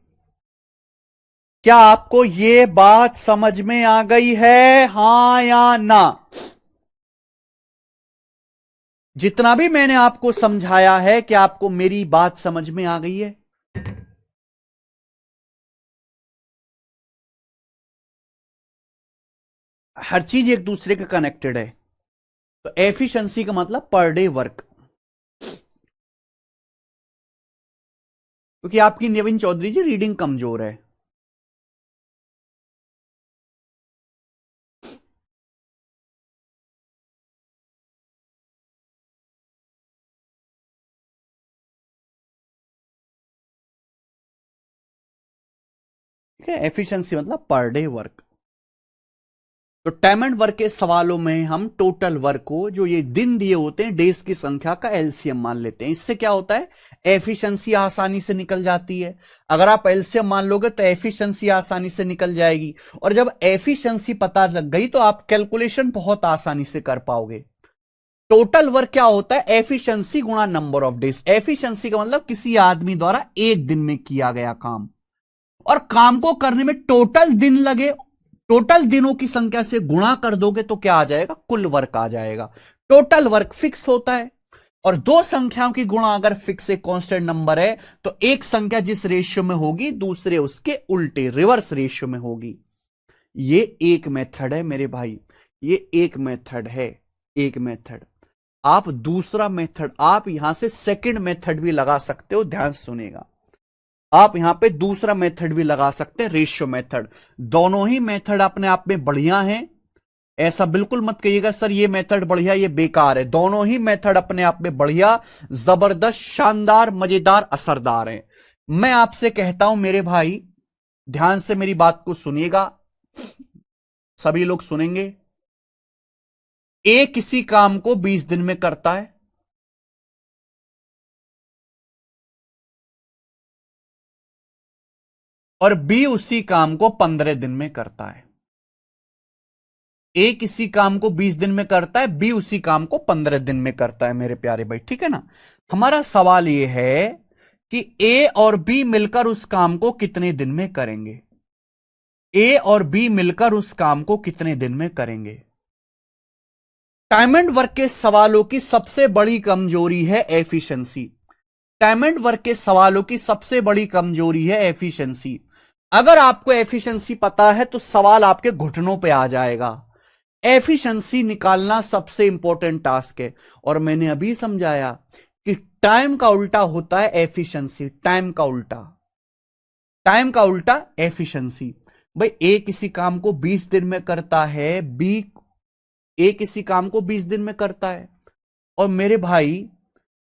क्या आपको ये बात समझ में आ गई है, हां या ना? जितना भी मैंने आपको समझाया है, क्या आपको मेरी बात समझ में आ गई है? हर चीज एक दूसरे के कनेक्टेड है। तो एफिशिएंसी का मतलब पर डे वर्क। क्योंकि आपकी नवीन चौधरी जी रीडिंग कमजोर है। ठीक है, एफिशिएंसी मतलब पर डे वर्क। तो टाइम एंड वर्क के सवालों में हम टोटल वर्क को, जो ये दिन दिए होते हैं, डेज की संख्या का एलसीएम मान लेते हैं। इससे क्या होता है, एफिशिएंसी आसानी से निकल जाती है। अगर आप एलसीएम मान लोगे तो एफिशिएंसी आसानी से निकल जाएगी, और जब एफिशिएंसी पता लग गई तो आप कैलकुलेशन बहुत आसानी से कर पाओगे। टोटल वर्क क्या होता है, एफिशिएंसी गुणा नंबर ऑफ डेज। एफिशिएंसी का मतलब किसी आदमी द्वारा एक दिन में किया गया काम, और काम को करने में टोटल दिन लगे, टोटल दिनों की संख्या से गुणा कर दोगे तो क्या आ जाएगा, कुल वर्क आ जाएगा। टोटल वर्क फिक्स होता है, और दो संख्याओं की गुणा अगर फिक्स एक कांस्टेंट नंबर है तो एक संख्या जिस रेशियो में होगी दूसरे उसके उल्टे रिवर्स रेशियो में होगी। ये एक मेथड है मेरे भाई, ये एक मेथड है, एक मेथड। आप दूसरा मेथड, आप यहां से सेकंड मेथड भी लगा सकते हो, ध्यान से सुनेगा। आप यहां पे दूसरा मेथड भी लगा सकते हैं, रेशियो मेथड। दोनों ही मेथड अपने आप में बढ़िया हैं, ऐसा बिल्कुल मत कहिएगा सर ये मेथड बढ़िया ये बेकार है। दोनों ही मेथड अपने आप में बढ़िया, जबरदस्त, शानदार, मजेदार, असरदार हैं। मैं आपसे कहता हूं मेरे भाई, ध्यान से मेरी बात को सुनिएगा, सभी लोग सुनेंगे। ए किसी काम को 20 दिन में करता है, और बी उसी काम को 15 दिन में करता है। ए किसी काम को 20 दिन में करता है, बी उसी काम को 15 दिन में करता है मेरे प्यारे भाई, ठीक है ना। हमारा सवाल यह है कि ए और बी मिलकर उस काम को कितने दिन में करेंगे। ए और बी मिलकर उस काम को कितने दिन में करेंगे। टाइम एंड वर्क के सवालों की सबसे बड़ी कमजोरी है एफिशिएंसी। टाइम एंड वर्क के सवालों की सबसे बड़ी कमजोरी है एफिशिएंसी। अगर आपको एफिशिएंसी पता है तो सवाल आपके घुटनों पे आ जाएगा। एफिशिएंसी निकालना सबसे इंपॉर्टेंट टास्क है, और मैंने अभी समझाया कि टाइम का उल्टा होता है एफिशिएंसी। टाइम का उल्टा, टाइम का उल्टा एफिशिएंसी। भाई ए किसी काम को 20 दिन में करता है, बी ए किसी काम को 20 दिन में करता है, और मेरे भाई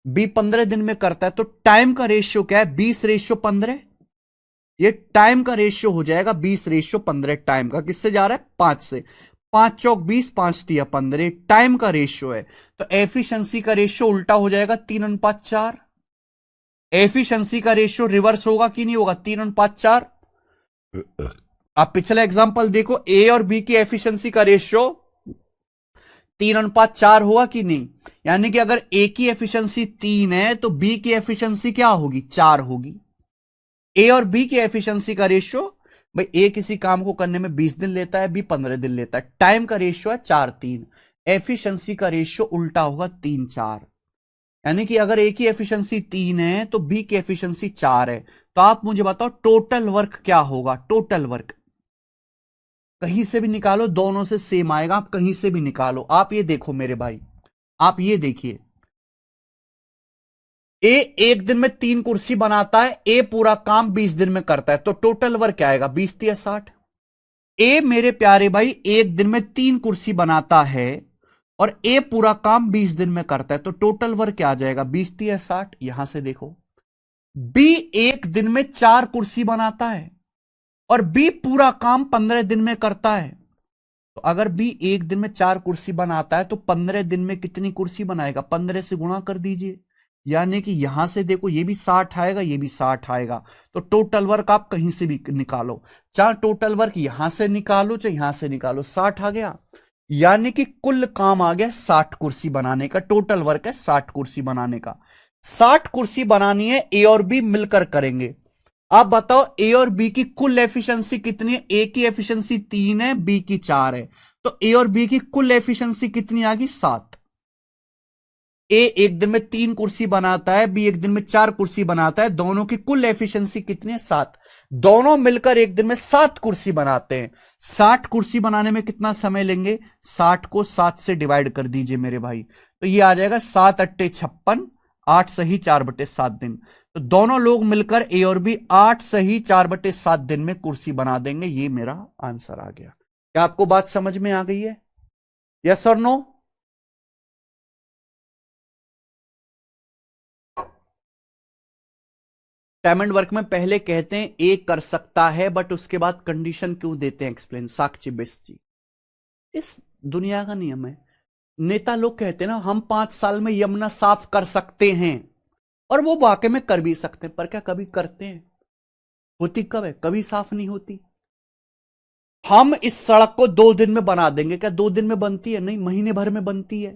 बी 15 दिन में करता है। तो टाइम का रेशियो क्या है, 20:15। ये टाइम का रेशियो हो जाएगा 20:15। टाइम का किससे जा रहा है, 5 से। 5 चौक 20, 5 तिया 15, टाइम का रेशियो है। तो एफिशिएंसी का रेशियो उल्टा हो जाएगा 3:4। एफिशिएंसी का रेशियो रिवर्स होगा कि नहीं होगा, 3:4। आप पिछला एग्जांपल देखो, ए और बी की एफिशिएंसी का रेशियो 3:4 हुआ कि नहीं। यानी कि अगर ए की एफिशिएंसी 3 है तो बी की एफिशिएंसी क्या होगी, 4 होगी। ए और बी की एफिशिएंसी का रेशियो, भाई ए किसी काम को करने में 20 दिन लेता है, बी 15 दिन लेता है। टाइम का रेशियो है 4:3। एफिशिएंसी का रेशियो उल्टा होगा 3:4। यानी कि अगर ए की एफिशिएंसी 3 है तो बी की एफिशिएंसी 4 है। तो आप मुझे बताओ टोटल वर्क क्या होगा। टोटल वर्क कहीं से भी निकालो, दोनों से सेम आएगा, आप कहीं से भी निकालो। आप ये देखो मेरे भाई, आप ये देखिए, ए एक दिन में 3 कुर्सी बनाता है, ए पूरा काम 20 दिन में करता है, तो टोटल वर्क क्या आएगा, 20×60। ए मेरे प्यारे भाई एक दिन में 3 कुर्सी बनाता है और ए पूरा काम 20 दिन में करता है, तो टोटल वर्क क्या आ जाएगा, 20×60। यहां से देखो, बी एक दिन में 4 कुर्सी बनाता है और बी पूरा काम 15 दिन में करता है। तो अगर बी एक दिन में 4 कुर्सी बनाता है तो 15 दिन में कितनी कुर्सी बनाएगा, 15 से गुणा कर दीजिए। यानी कि यहां से देखो, ये भी 60 आएगा, ये भी 60 आएगा। तो टोटल वर्क आप कहीं से भी निकालो, चाहे टोटल वर्क यहां से निकालो चाहे यहां से निकालो, 60 आ गया। यानी कि कुल काम आ गया 60 कुर्सी बनाने का। टोटल वर्क है 60 कुर्सी बनाने का। 60 कुर्सी बनानी है, ए और बी मिलकर करेंगे। आप बताओ ए और बी की कुल एफिशिएंसी कितनी है। ए की एफिशिएंसी 3 है, बी की 4 है, तो ए और बी की कुल एफिशिएंसी कितनी आ गई, 7। ए एक दिन में 3 कुर्सी बनाता है, बी एक दिन में 4 कुर्सी बनाता है, दोनों की कुल एफिशिएंसी कितनी है? 7। दोनों मिलकर एक दिन में 7 कुर्सी बनाते हैं। 60 कुर्सी बनाने में कितना समय लेंगे? 60 को 7 से डिवाइड कर दीजिए मेरे भाई, तो ये आ जाएगा 7 अट्टे 56, 8 सही 4/7 दिन। तो दोनों लोग मिलकर ए और बी 8 सही 4/7 दिन में कुर्सी बना देंगे। ये मेरा आंसर आ गया। क्या आपको बात समझ में आ गई है? यस और नो? टाइम एंड वर्क में पहले कहते हैं ए कर सकता है, बट उसके बाद कंडीशन क्यों देते हैं? एक्सप्लेन। साक्षी बेस्ट जी, इस दुनिया का नियम है। नेता लोग कहते हैं ना, हम 5 साल में यमुना साफ कर सकते हैं, और वो वाकई में कर भी सकते हैं, पर क्या कभी करते हैं? होती कब है? कभी साफ नहीं होती। हम इस सड़क को 2 दिन में बना देंगे, क्या 2 दिन में बनती है? नहीं, महीने भर में बनती है।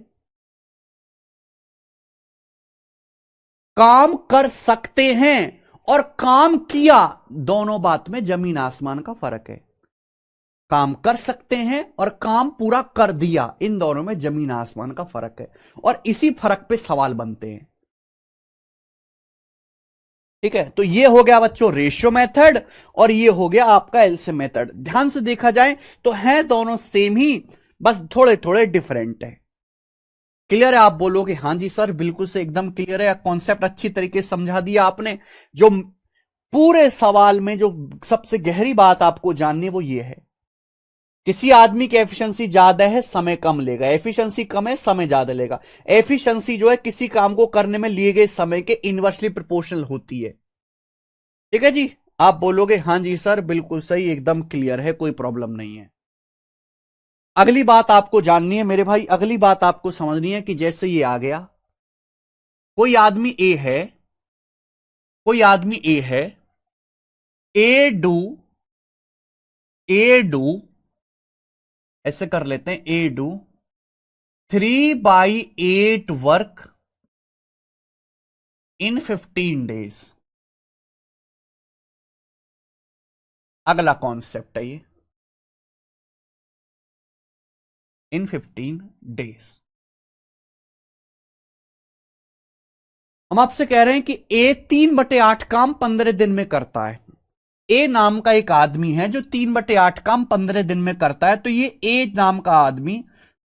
काम कर सकते हैं और काम किया, दोनों बात में जमीन आसमान का फर्क है। काम कर सकते हैं और काम पूरा कर दिया, इन दोनों में जमीन आसमान का फर्क है, और इसी फर्क पे सवाल बनते हैं। ठीक है, तो ये हो गया बच्चों रेशियो मेथड, और ये हो गया आपका एलसीएम मेथड। ध्यान से देखा जाए तो है दोनों सेम ही, बस थोड़े थोड़े डिफरेंट है। क्लियर है? आप बोलोगे हाँ जी सर बिल्कुल से एकदम क्लियर है, कॉन्सेप्ट अच्छी तरीके से समझा दिया आपने। जो पूरे सवाल में जो सबसे गहरी बात आपको जाननी है वो ये है, किसी आदमी की एफिशिएंसी ज्यादा है, समय कम लेगा, एफिशिएंसी कम है, समय ज्यादा लेगा। एफिशिएंसी जो है किसी काम को करने में लिए गए समय के इनवर्सली प्रोपोर्शनल होती है। ठीक है जी? आप बोलोगे हाँ जी सर बिल्कुल सही, एकदम क्लियर है, कोई प्रॉब्लम नहीं है। अगली बात आपको जाननी है मेरे भाई, अगली बात आपको समझनी है कि जैसे ये आ गया, कोई आदमी ए है, कोई आदमी ए है, ए डू, ए डू, ऐसे कर लेते हैं, ए डू 3/8 वर्क इन 15 डेज। अगला कॉन्सेप्ट है ये, इन 15 डेज। हम आपसे कह रहे हैं कि ए 3/8 काम 15 दिन में करता है। ए नाम का एक आदमी है जो 3/8 काम 15 दिन में करता है, तो ये ए नाम का आदमी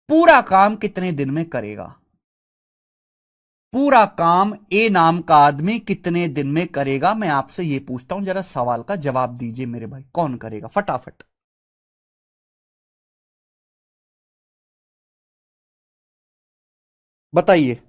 पूरा काम कितने दिन में करेगा? पूरा काम ए नाम का आदमी कितने दिन में करेगा? मैं आपसे ये पूछता हूं, जरा सवाल का जवाब दीजिए मेरे भाई, कौन करेगा फटाफट? बताइए।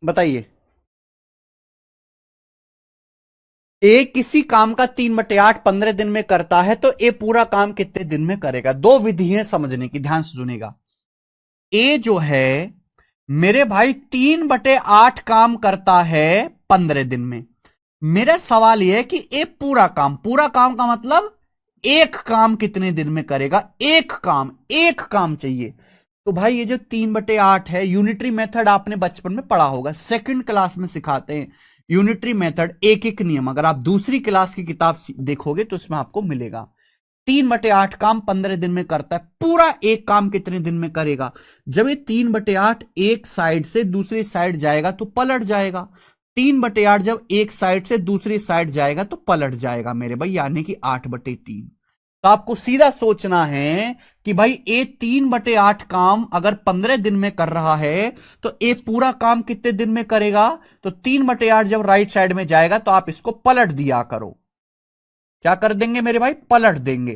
बताइए, ए किसी काम का 3/8 15 दिन में करता है तो ए पूरा काम कितने दिन में करेगा? दो विधि है समझने की, ध्यान से सुनेगा। ए जो है मेरे भाई 3/8 काम करता है 15 दिन में। मेरा सवाल यह है कि ए पूरा काम का मतलब एक काम कितने दिन में करेगा? एक काम चाहिए। तो भाई ये जो 3/8 है, यूनिटरी मेथड आपने बचपन में पढ़ा होगा, सेकंड क्लास में सिखाते हैं यूनिटरी मेथड, एक एक नियम। अगर आप दूसरी क्लास की किताब देखोगे तो इसमें आपको मिलेगा। 3/8 काम 15 दिन में करता है, पूरा एक काम कितने दिन में करेगा? जब ये 3/8 एक साइड से दूसरी साइड जाएगा तो पलट जाएगा। 3/8 जब एक साइड से दूसरी साइड जाएगा तो पलट जाएगा मेरे भाई, यानी कि 8/3। तो आपको सीधा सोचना है कि भाई ए 3/8 काम अगर 15 दिन में कर रहा है तो ए पूरा काम कितने दिन में करेगा? तो 3/8 जब राइट साइड में जाएगा तो आप इसको पलट दिया करो। क्या कर देंगे मेरे भाई? पलट देंगे।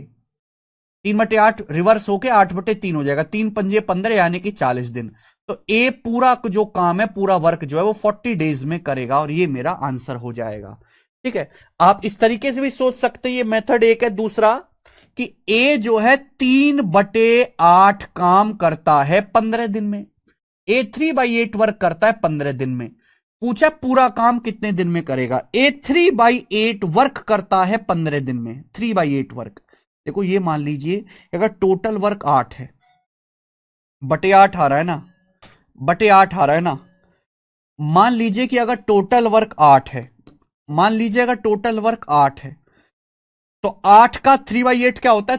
3/8 रिवर्स होके 8/3 हो जाएगा, 3×5 = 15 यानी कि 40 दिन। तो ए पूरा जो काम है, पूरा वर्क जो है वो 40 डेज में करेगा, और ये मेरा आंसर हो जाएगा। ठीक है, आप इस तरीके से भी सोच सकते हैं। ये मेथड एक है। दूसरा कि ए जो है 3/8 काम करता है 15 दिन में। ए 3/8 वर्क करता है 15 दिन में। पूछा पूरा काम कितने दिन में करेगा? ए 3/8 वर्क करता है 15 दिन में। 3/8 वर्क, देखो ये मान लीजिए अगर टोटल वर्क 8 है, बटे 8 आ रहा है ना, बटे 8 आ रहा है ना। मान लीजिए कि अगर टोटल वर्क 8 है, मान लीजिए अगर टोटल वर्क 8 है, तो 8 का 3/8 क्या होता है?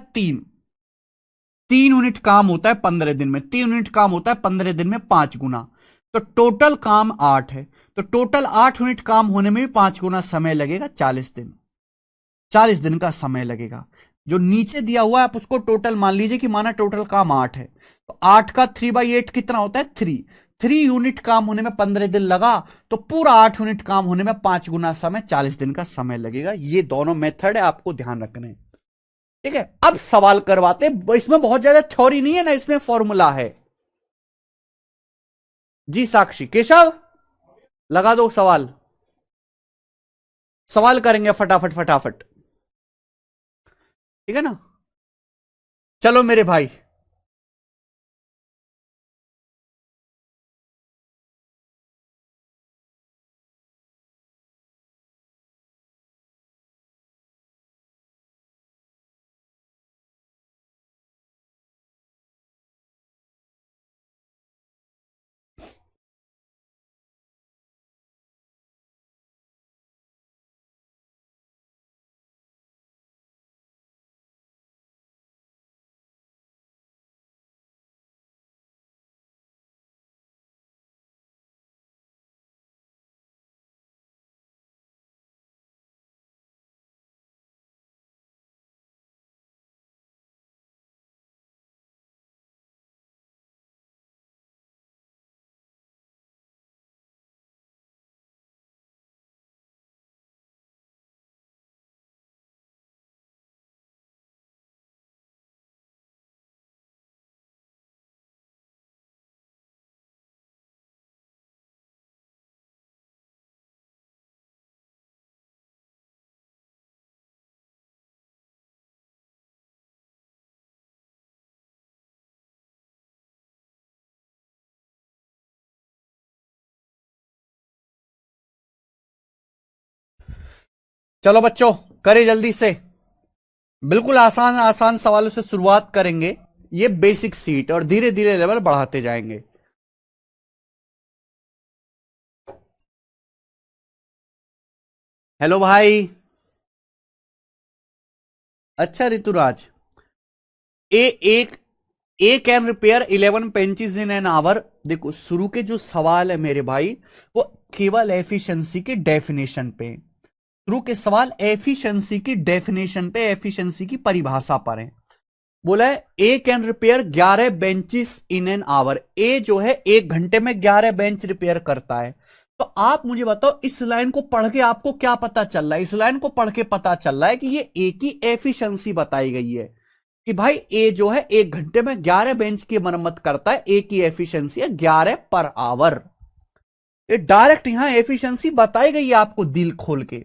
3 यूनिट काम होता है 15 दिन में। 3 यूनिट काम होता है 15 दिन में 5 गुना। तो टोटल काम 8 है, तो टोटल 8 यूनिट काम होने में भी 5 गुना समय लगेगा, 40 दिन। 40 दिन का समय लगेगा। जो नीचे दिया हुआ है आप उसको टोटल मान लीजिए कि माना टोटल काम 8 है, तो 8 का 3/8 कितना होता है? 3 यूनिट काम होने में 15 दिन लगा, तो पूरा 8 यूनिट काम होने में 5 गुना समय, 40 दिन का समय लगेगा। ये दोनों मेथड है, आपको ध्यान रखने। ठीक है, अब सवाल करवाते हैं। इसमें बहुत ज्यादा थ्योरी नहीं है ना, इसमें फॉर्मूला है। जी साक्षी, केशव, लगा दो सवाल। सवाल करेंगे फटाफट फटाफट, ठीक है ना? चलो मेरे भाई, चलो बच्चों, करें जल्दी से। बिल्कुल आसान आसान सवालों से शुरुआत करेंगे। ये बेसिक सीट, और धीरे धीरे लेवल बढ़ाते जाएंगे। हेलो भाई। अच्छा ऋतुराज, ए एक A can repair 11 benches in an hour. देखो शुरू के जो सवाल है मेरे भाई, वो केवल एफिशिएंसी के डेफिनेशन पे, शुरू के सवाल एफिशिएंसी की डेफिनेशन पे, एफिशिएंसी की परिभाषा पर है। बोला है A can repair 11 benches in an hour. ए जो है 1 घंटे में 11 बेंच रिपेयर करता है। तो आप मुझे बताओ, इस लाइन को पढ़ के आपको क्या पता चल रहा है? इस लाइन को पढ़ के पता चल रहा है कि ये ए की एफिशिएंसी बताई गई है कि भाई ए जो है 1 घंटे में 11 बेंच की मरम्मत करता है, ए की एफिशिएंसी है 11 पर आवर। ये डायरेक्ट यहां एफिशिएंसी बताई गई है आपको दिल खोल के।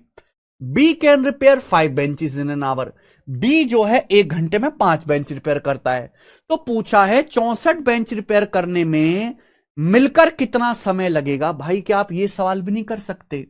B can repair 5 benches in an hour. B जो है 1 घंटे में 5 बेंच रिपेयर करता है। तो पूछा है 64 बेंच रिपेयर करने में मिलकर कितना समय लगेगा। भाई क्या आप ये सवाल भी नहीं कर सकते?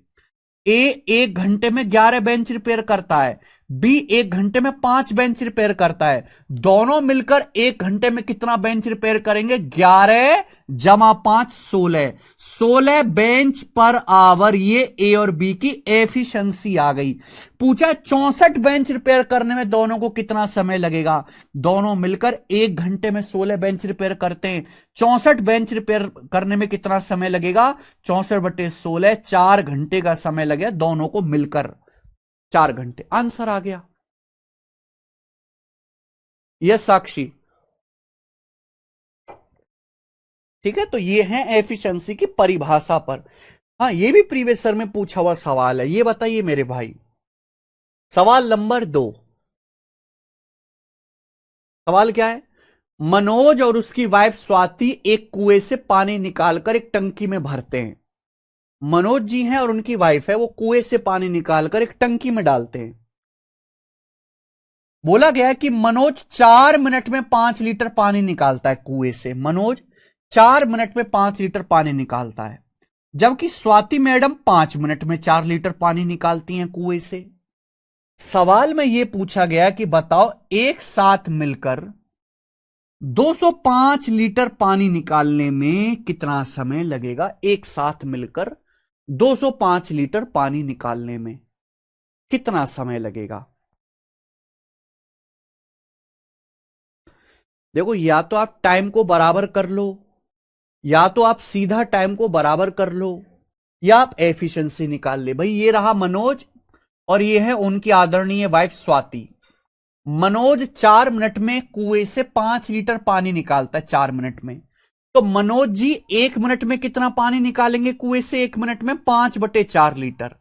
ए 1 घंटे में 11 बेंच रिपेयर करता है, बी 1 घंटे में 5 बेंच रिपेयर करता है। दोनों मिलकर 1 घंटे में कितना बेंच रिपेयर करेंगे? 11 + 5 16। 16 बेंच पर आवर, ये ए और बी की एफिशिएंसी आ गई। पूछा 64 बेंच रिपेयर करने में दोनों को कितना समय लगेगा। दोनों मिलकर 1 घंटे में 16 बेंच रिपेयर करते हैं। 64 बेंच रिपेयर करने में कितना समय लगेगा? 64/16, 4 घंटे का समय लगेगा दोनों को मिलकर, 4 घंटे। आंसर आ गया। यस साक्षी, ठीक है। तो ये है एफिशिएंसी की परिभाषा पर। हाँ, ये भी प्रीवियस सर में पूछा हुआ सवाल है। ये बताइए मेरे भाई, सवाल नंबर 2। सवाल क्या है? मनोज और उसकी वाइफ स्वाति एक कुएं से पानी निकालकर एक टंकी में भरते हैं। मनोज जी हैं और उनकी वाइफ है, वो कुएं से पानी निकालकर एक टंकी में डालते हैं। बोला गया है कि मनोज 4 मिनट में 5 लीटर पानी निकालता है कुएं से। मनोज 4 मिनट में 5 लीटर पानी निकालता है, जबकि स्वाति मैडम 5 मिनट में 4 लीटर पानी निकालती हैं कुएं से। सवाल में यह पूछा गया कि बताओ एक साथ मिलकर 205 लीटर पानी निकालने में कितना समय लगेगा। एक साथ मिलकर 205 लीटर पानी निकालने में कितना समय लगेगा। देखो, या तो आप टाइम को बराबर कर लो, या तो आप सीधा टाइम को बराबर कर लो, या आप एफिशिएंसी निकाल ले। भाई ये रहा मनोज और ये है उनकी आदरणीय वाइफ स्वाति। मनोज 4 मिनट में कुएं से 5 लीटर पानी निकालता है, 4 मिनट में। तो मनोज जी 1 मिनट में कितना पानी निकालेंगे कुएं से? 1 मिनट में 5/4 लीटर,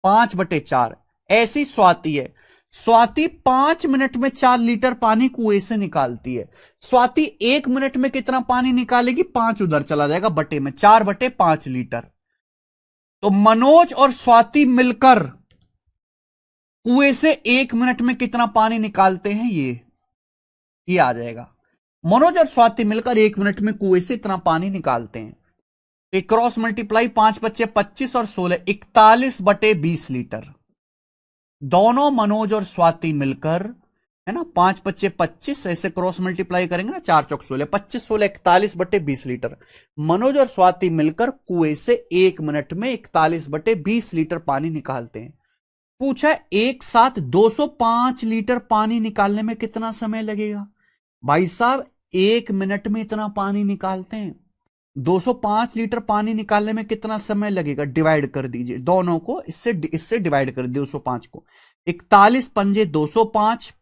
5/4। ऐसी स्वाति है। स्वाति 5 मिनट में 4 लीटर पानी कुएं से निकालती है। स्वाति 1 मिनट में कितना पानी निकालेगी? 5 उधर चला जाएगा बटे में, 4/5 लीटर। तो मनोज और स्वाति मिलकर कुएं से 1 मिनट में कितना पानी निकालते हैं, ये आ जाएगा। मनोज और स्वाति मिलकर 1 मिनट में कुएं से इतना पानी निकालते हैं। तो क्रॉस मल्टीप्लाई, 5×5 = 25 और 16 41/20 लीटर। दोनों मनोज और स्वाति मिलकर, है ना, 5×5 = 25, ऐसे क्रॉस मल्टीप्लाई करेंगे ना, 4×4 = 16, 25 16 41/20 लीटर। मनोज और स्वाति मिलकर कुएं से 1 मिनट में 41/20 लीटर पानी निकालते हैं। पूछा एक साथ 205 लीटर पानी निकालने में कितना समय लगेगा। भाई साहब 1 मिनट में इतना पानी निकालते हैं, 205 लीटर पानी निकालने में कितना समय लगेगा? डिवाइड कर दीजिए दोनों को, इससे डिवाइड कर दीजिए 205 को। 41×5 = 205,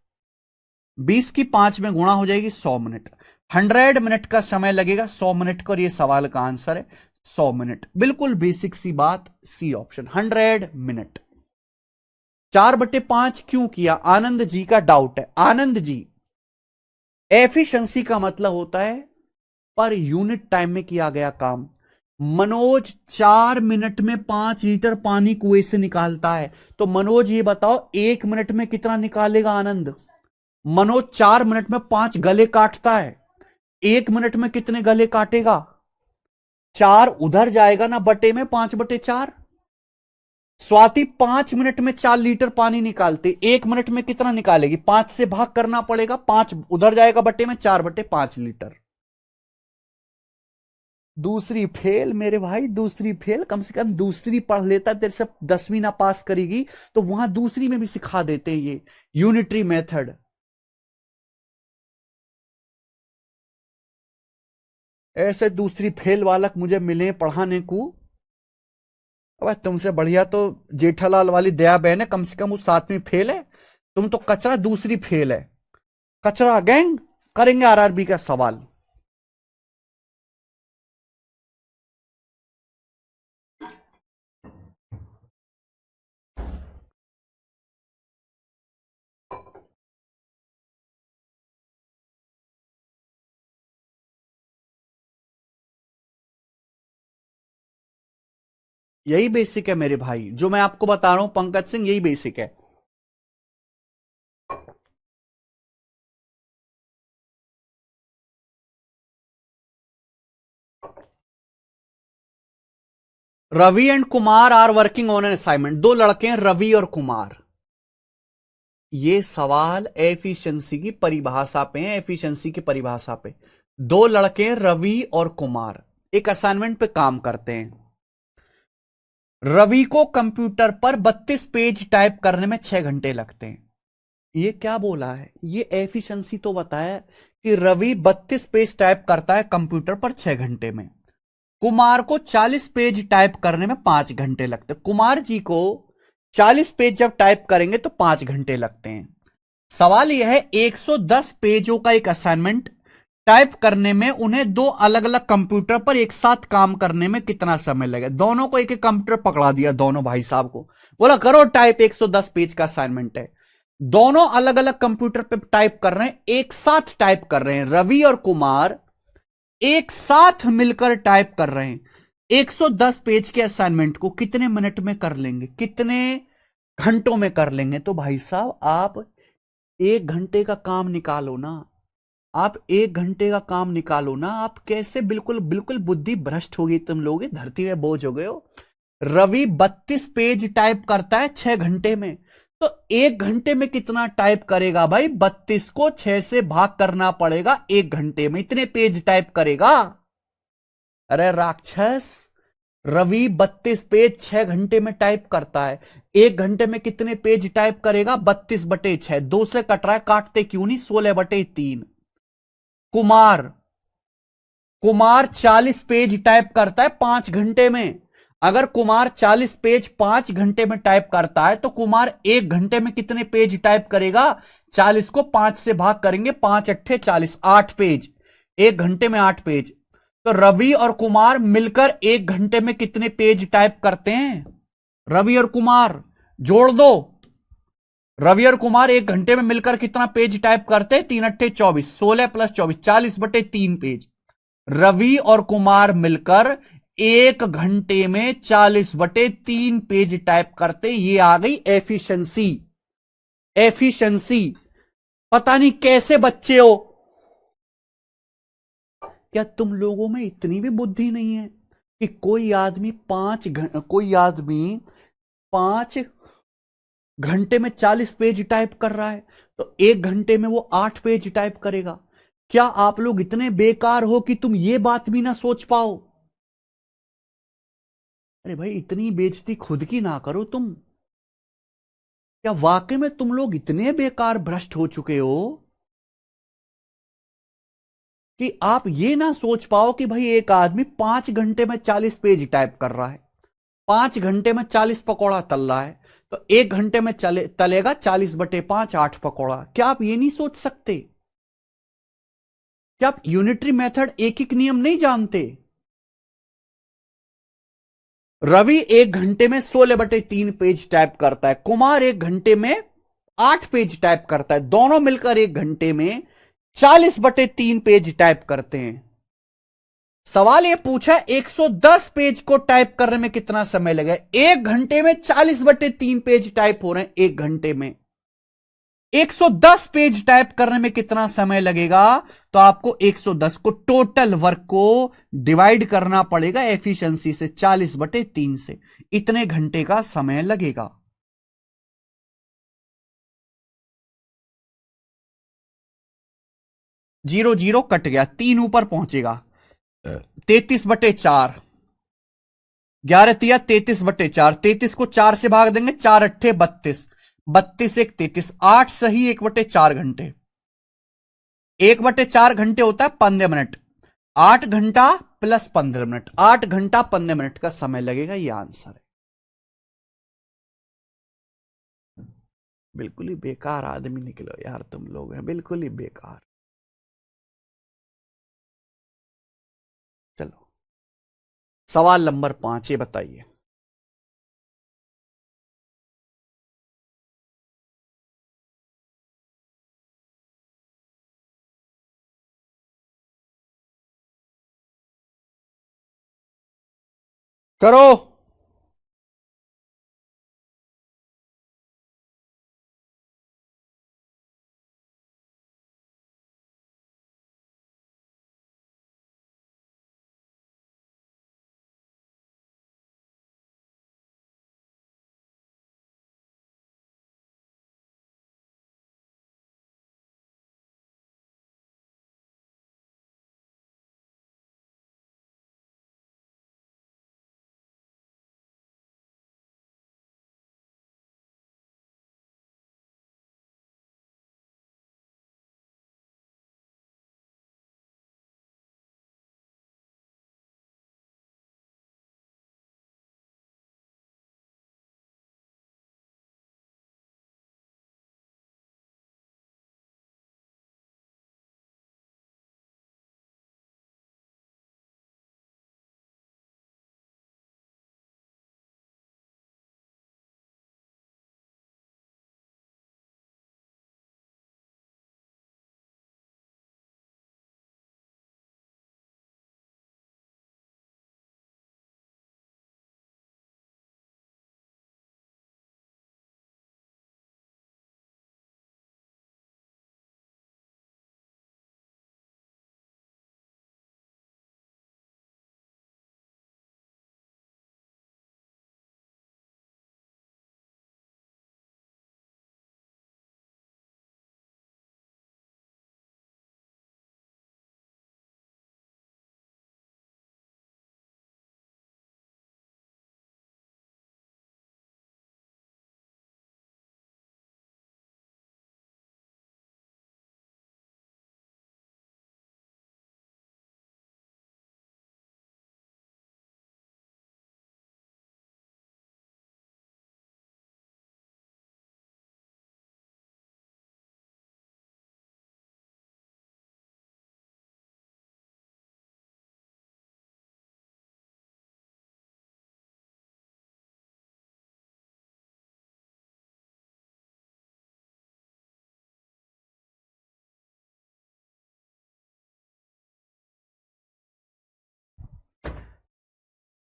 20 की 5 में गुणा हो जाएगी 100 मिनट। 100 मिनट का समय लगेगा 100 मिनट का, और ये सवाल का आंसर है 100 मिनट। बिल्कुल बेसिक सी बात, सी ऑप्शन 100 मिनट। 4/5 क्यों किया? आनंद जी का डाउट है। आनंद जी, एफिशिएंसी का मतलब होता है पर यूनिट टाइम में किया गया काम। मनोज 4 मिनट में 5 लीटर पानी कुएं से निकालता है, तो मनोज ये बताओ 1 मिनट में कितना निकालेगा। आनंद, मनोज 4 मिनट में 5 गले काटता है, 1 मिनट में कितने गले काटेगा? 4 उधर जाएगा ना बटे में, 5/4। स्वाति 5 मिनट में 4 लीटर पानी निकालते, 1 मिनट में कितना निकालेगी? 5 से भाग करना पड़ेगा, 5 उधर जाएगा बटे में, 4/5 लीटर। दूसरी फेल मेरे भाई, दूसरी फेल। कम से कम दूसरी पढ़ लेता, तेरे से 10वीं ना पास करेगी तो वहां दूसरी में भी सिखा देते हैं ये यूनिटरी मेथड। ऐसे दूसरी फेल वालक मुझे मिले पढ़ाने को। अब तुमसे बढ़िया तो जेठालाल वाली दया बहन है, कम से कम वो 7वीं फेल है। तुम तो कचरा दूसरी फेल है। कचरा गैंग। करेंगे आरआरबी का सवाल। यही बेसिक है मेरे भाई, जो मैं आपको बता रहा हूं पंकज सिंह, यही बेसिक है। Ravi and Kumar are working on an assignment. दो लड़के हैं रवि और कुमार। ये सवाल एफिशिएंसी की परिभाषा पे है, एफिशिएंसी की परिभाषा पे। दो लड़के हैं रवि और कुमार, एक असाइनमेंट पे काम करते हैं। रवि को कंप्यूटर पर 32 पेज टाइप करने में 6 घंटे लगते हैं। ये क्या बोला है, ये एफिशिएंसी तो बताया कि रवि 32 पेज टाइप करता है कंप्यूटर पर 6 घंटे में। कुमार को 40 पेज टाइप करने में 5 घंटे लगते हैं। कुमार जी को 40 पेज जब टाइप करेंगे तो 5 घंटे लगते हैं। सवाल यह है 110 पेजों का एक असाइनमेंट टाइप करने में उन्हें दो अलग अलग कंप्यूटर पर एक साथ काम करने में कितना समय लगे। दोनों को एक एक कंप्यूटर पकड़ा दिया, दोनों भाई साहब को बोला करो टाइप, 110 पेज का असाइनमेंट है। दोनों अलग अलग कंप्यूटर पे टाइप कर रहे हैं, एक साथ टाइप कर रहे हैं। रवि और कुमार एक साथ मिलकर टाइप कर रहे हैं। 110 पेज के असाइनमेंट को कितने मिनट में कर लेंगे, कितने घंटों में कर लेंगे? तो भाई साहब आप 1 घंटे का काम निकालो ना, आप 1 घंटे का काम निकालो ना। आप कैसे, बिल्कुल बिल्कुल बुद्धि भ्रष्ट होगी तुम लोग, धरती में बोझ हो गए हो। रवि 32 पेज टाइप करता है 6 घंटे में, तो 1 घंटे में कितना टाइप करेगा भाई? 32 को 6 से भाग करना पड़ेगा, 1 घंटे में इतने पेज टाइप करेगा। अरे राक्षस, रवि 32 पेज 6 घंटे में टाइप करता है, 1 घंटे में कितने पेज टाइप करेगा? 32/6, 2 से कट रहा है, काटते क्यों नहीं? 16/3। कुमार कुमार 40 पेज टाइप करता है 5 घंटे में। अगर कुमार 40 पेज 5 घंटे में टाइप करता है तो कुमार 1 घंटे में कितने पेज टाइप करेगा? 40 को 5 से भाग करेंगे, 5 × 8 = 40, 8 पेज। 1 घंटे में 8 पेज। तो रवि और कुमार मिलकर 1 घंटे में कितने पेज टाइप करते हैं? रवि और कुमार जोड़ दो। रवि और कुमार 1 घंटे में मिलकर कितना पेज टाइप करते हैं? 3 × 8 = 24, 16 + 24, 40/3 पेज। रवि और कुमार मिलकर 1 घंटे में 40/3 पेज टाइप करते। ये आ गई एफिशिएंसी। एफिशिएंसी। पता नहीं कैसे बच्चे हो, क्या तुम लोगों में इतनी भी बुद्धि नहीं है कि कोई आदमी 5 घंटे में 40 पेज टाइप कर रहा है तो 1 घंटे में वो 8 पेज टाइप करेगा? क्या आप लोग इतने बेकार हो कि तुम ये बात भी ना सोच पाओ? अरे भाई, इतनी बेइज्जती खुद की ना करो तुम। क्या वाकई में तुम लोग इतने बेकार भ्रष्ट हो चुके हो कि आप ये ना सोच पाओ कि भाई एक आदमी 5 घंटे में 40 पेज टाइप कर रहा है, 5 घंटे में 40 पकौड़ा तल रहा है, तो 1 घंटे में तलेगा 40/5, 8 पकौड़ा। क्या आप ये नहीं सोच सकते? क्या आप यूनिटरी मेथड, एक एक नियम नहीं जानते? रवि 1 घंटे में 16/3 पेज टाइप करता है, कुमार 1 घंटे में 8 पेज टाइप करता है। दोनों मिलकर 1 घंटे में 40/3 पेज टाइप करते हैं। सवाल यह पूछा 110 पेज को टाइप करने में कितना समय लगेगा? 1 घंटे में 40/3 पेज टाइप हो रहे हैं, 1 घंटे में 110 पेज टाइप करने में कितना समय लगेगा? तो आपको 110 को, टोटल वर्क को डिवाइड करना पड़ेगा एफिशिएंसी से, 40/3 से। इतने घंटे का समय लगेगा। जीरो जीरो कट गया, 3 ऊपर पहुंचेगा। 33/4, 11×3 = 33/4। 33 को 4 से भाग देंगे, 4 × 8 = 32, 32 × 1 = 33, 8 सही 1/4 घंटे। 1/4 घंटे होता है 15 मिनट। 8 घंटा प्लस 15 मिनट, 8 घंटा 15 मिनट का समय लगेगा। ये आंसर है। बिल्कुल ही बेकार आदमी निकलो यार तुम लोग, हैं बिल्कुल ही बेकार। चलो, सवाल नंबर 5, ये बताइए। करो।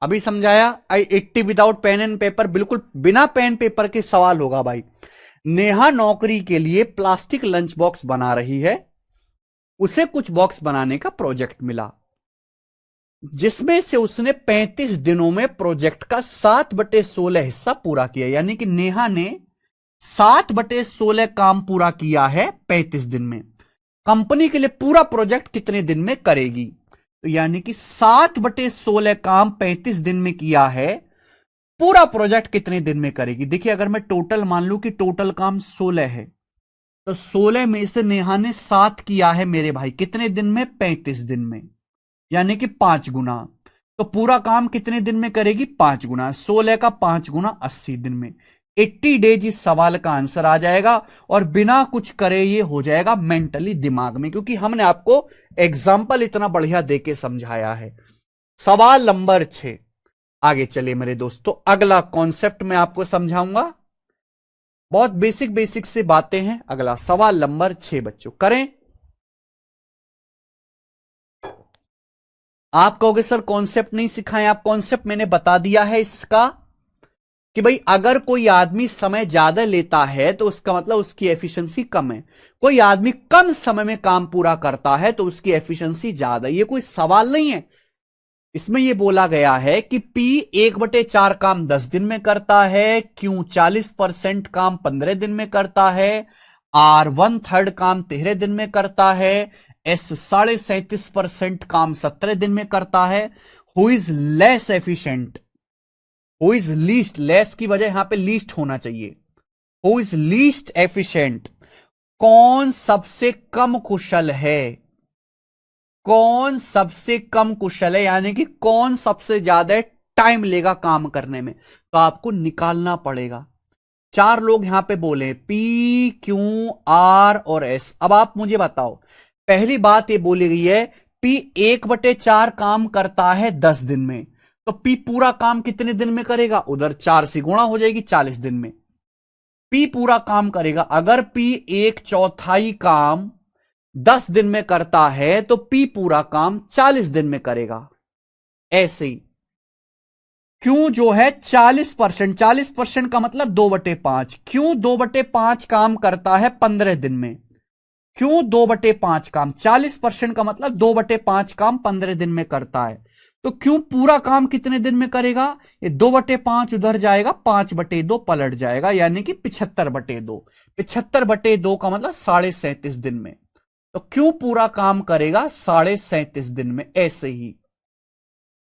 अभी समझाया। आई 80 विदाउट पेन एंड पेपर, बिल्कुल बिना पेन पेपर के सवाल होगा भाई। नेहा नौकरी के लिए प्लास्टिक लंच बॉक्स बना रही है, उसे कुछ बॉक्स बनाने का प्रोजेक्ट मिला, जिसमें से उसने 35 दिनों में प्रोजेक्ट का 7/16 हिस्सा पूरा किया। यानी कि नेहा ने 7/16 काम पूरा किया है 35 दिन में। कंपनी के लिए पूरा प्रोजेक्ट कितने दिन में करेगी? तो यानी कि 7/16 काम 35 दिन में किया है, पूरा प्रोजेक्ट कितने दिन में करेगी? देखिए, अगर मैं टोटल मान लूं कि टोटल काम 16 है, तो 16 में से नेहा ने 7 किया है मेरे भाई, कितने दिन में? 35 दिन में, यानी कि 5 गुना। तो पूरा काम कितने दिन में करेगी? 5 गुना। 16 का 5 गुना 80 दिन में। 80 डेज इस सवाल का आंसर आ जाएगा, और बिना कुछ करे ये हो जाएगा मेंटली दिमाग में, क्योंकि हमने आपको एग्जाम्पल इतना बढ़िया देके समझाया है। सवाल नंबर 6। आगे चलिए मेरे दोस्तों, अगला कॉन्सेप्ट मैं आपको समझाऊंगा। बहुत बेसिक बेसिक से बातें हैं। अगला सवाल नंबर 6 बच्चों करें। आप कहोगे सर कॉन्सेप्ट नहीं सिखाएं आप। कॉन्सेप्ट मैंने बता दिया है इसका, कि भाई अगर कोई आदमी समय ज्यादा लेता है तो उसका मतलब उसकी एफिशिएंसी कम है। कोई आदमी कम समय में काम पूरा करता है तो उसकी एफिशिएंसी ज्यादा है। ये कोई सवाल नहीं है। इसमें यह बोला गया है कि P 1/4 काम 10 दिन में करता है, Q 40% काम 15 दिन में करता है, R 1/3 काम 13 दिन में करता है, S 37.5% काम 17 दिन में करता है। Who is less efficient? Who is least? Less की वजह यहां पे लीस्ट होना चाहिए। Who is least efficient? कौन सबसे कम कुशल है? कौन सबसे कम कुशल है, यानी कि कौन सबसे ज्यादा टाइम लेगा काम करने में? तो आपको निकालना पड़ेगा। 4 लोग यहां पे बोले P, Q, R और S। अब आप मुझे बताओ, पहली बात ये बोली गई है P 1/4 काम करता है 10 दिन में, तो P पूरा काम कितने दिन में करेगा? उधर 4 से गुणा हो जाएगी, 40 दिन में P पूरा काम करेगा। अगर P 1/4 काम 10 दिन में करता है तो P पूरा काम 40 दिन में करेगा। ऐसे ही क्यों जो है 40%, 40% का मतलब 2/5। क्यों 2/5 काम करता है 15 दिन में? क्यों 2/5 काम? 40% का मतलब 2/5 काम 15 दिन में करता है, तो क्यों पूरा काम कितने दिन में करेगा? ये 2/5 उधर जाएगा, 5/2 पलट जाएगा, यानी कि 75/2। 75/2 का मतलब 37.5 दिन में। तो क्यों पूरा काम करेगा 37.5 दिन में। ऐसे ही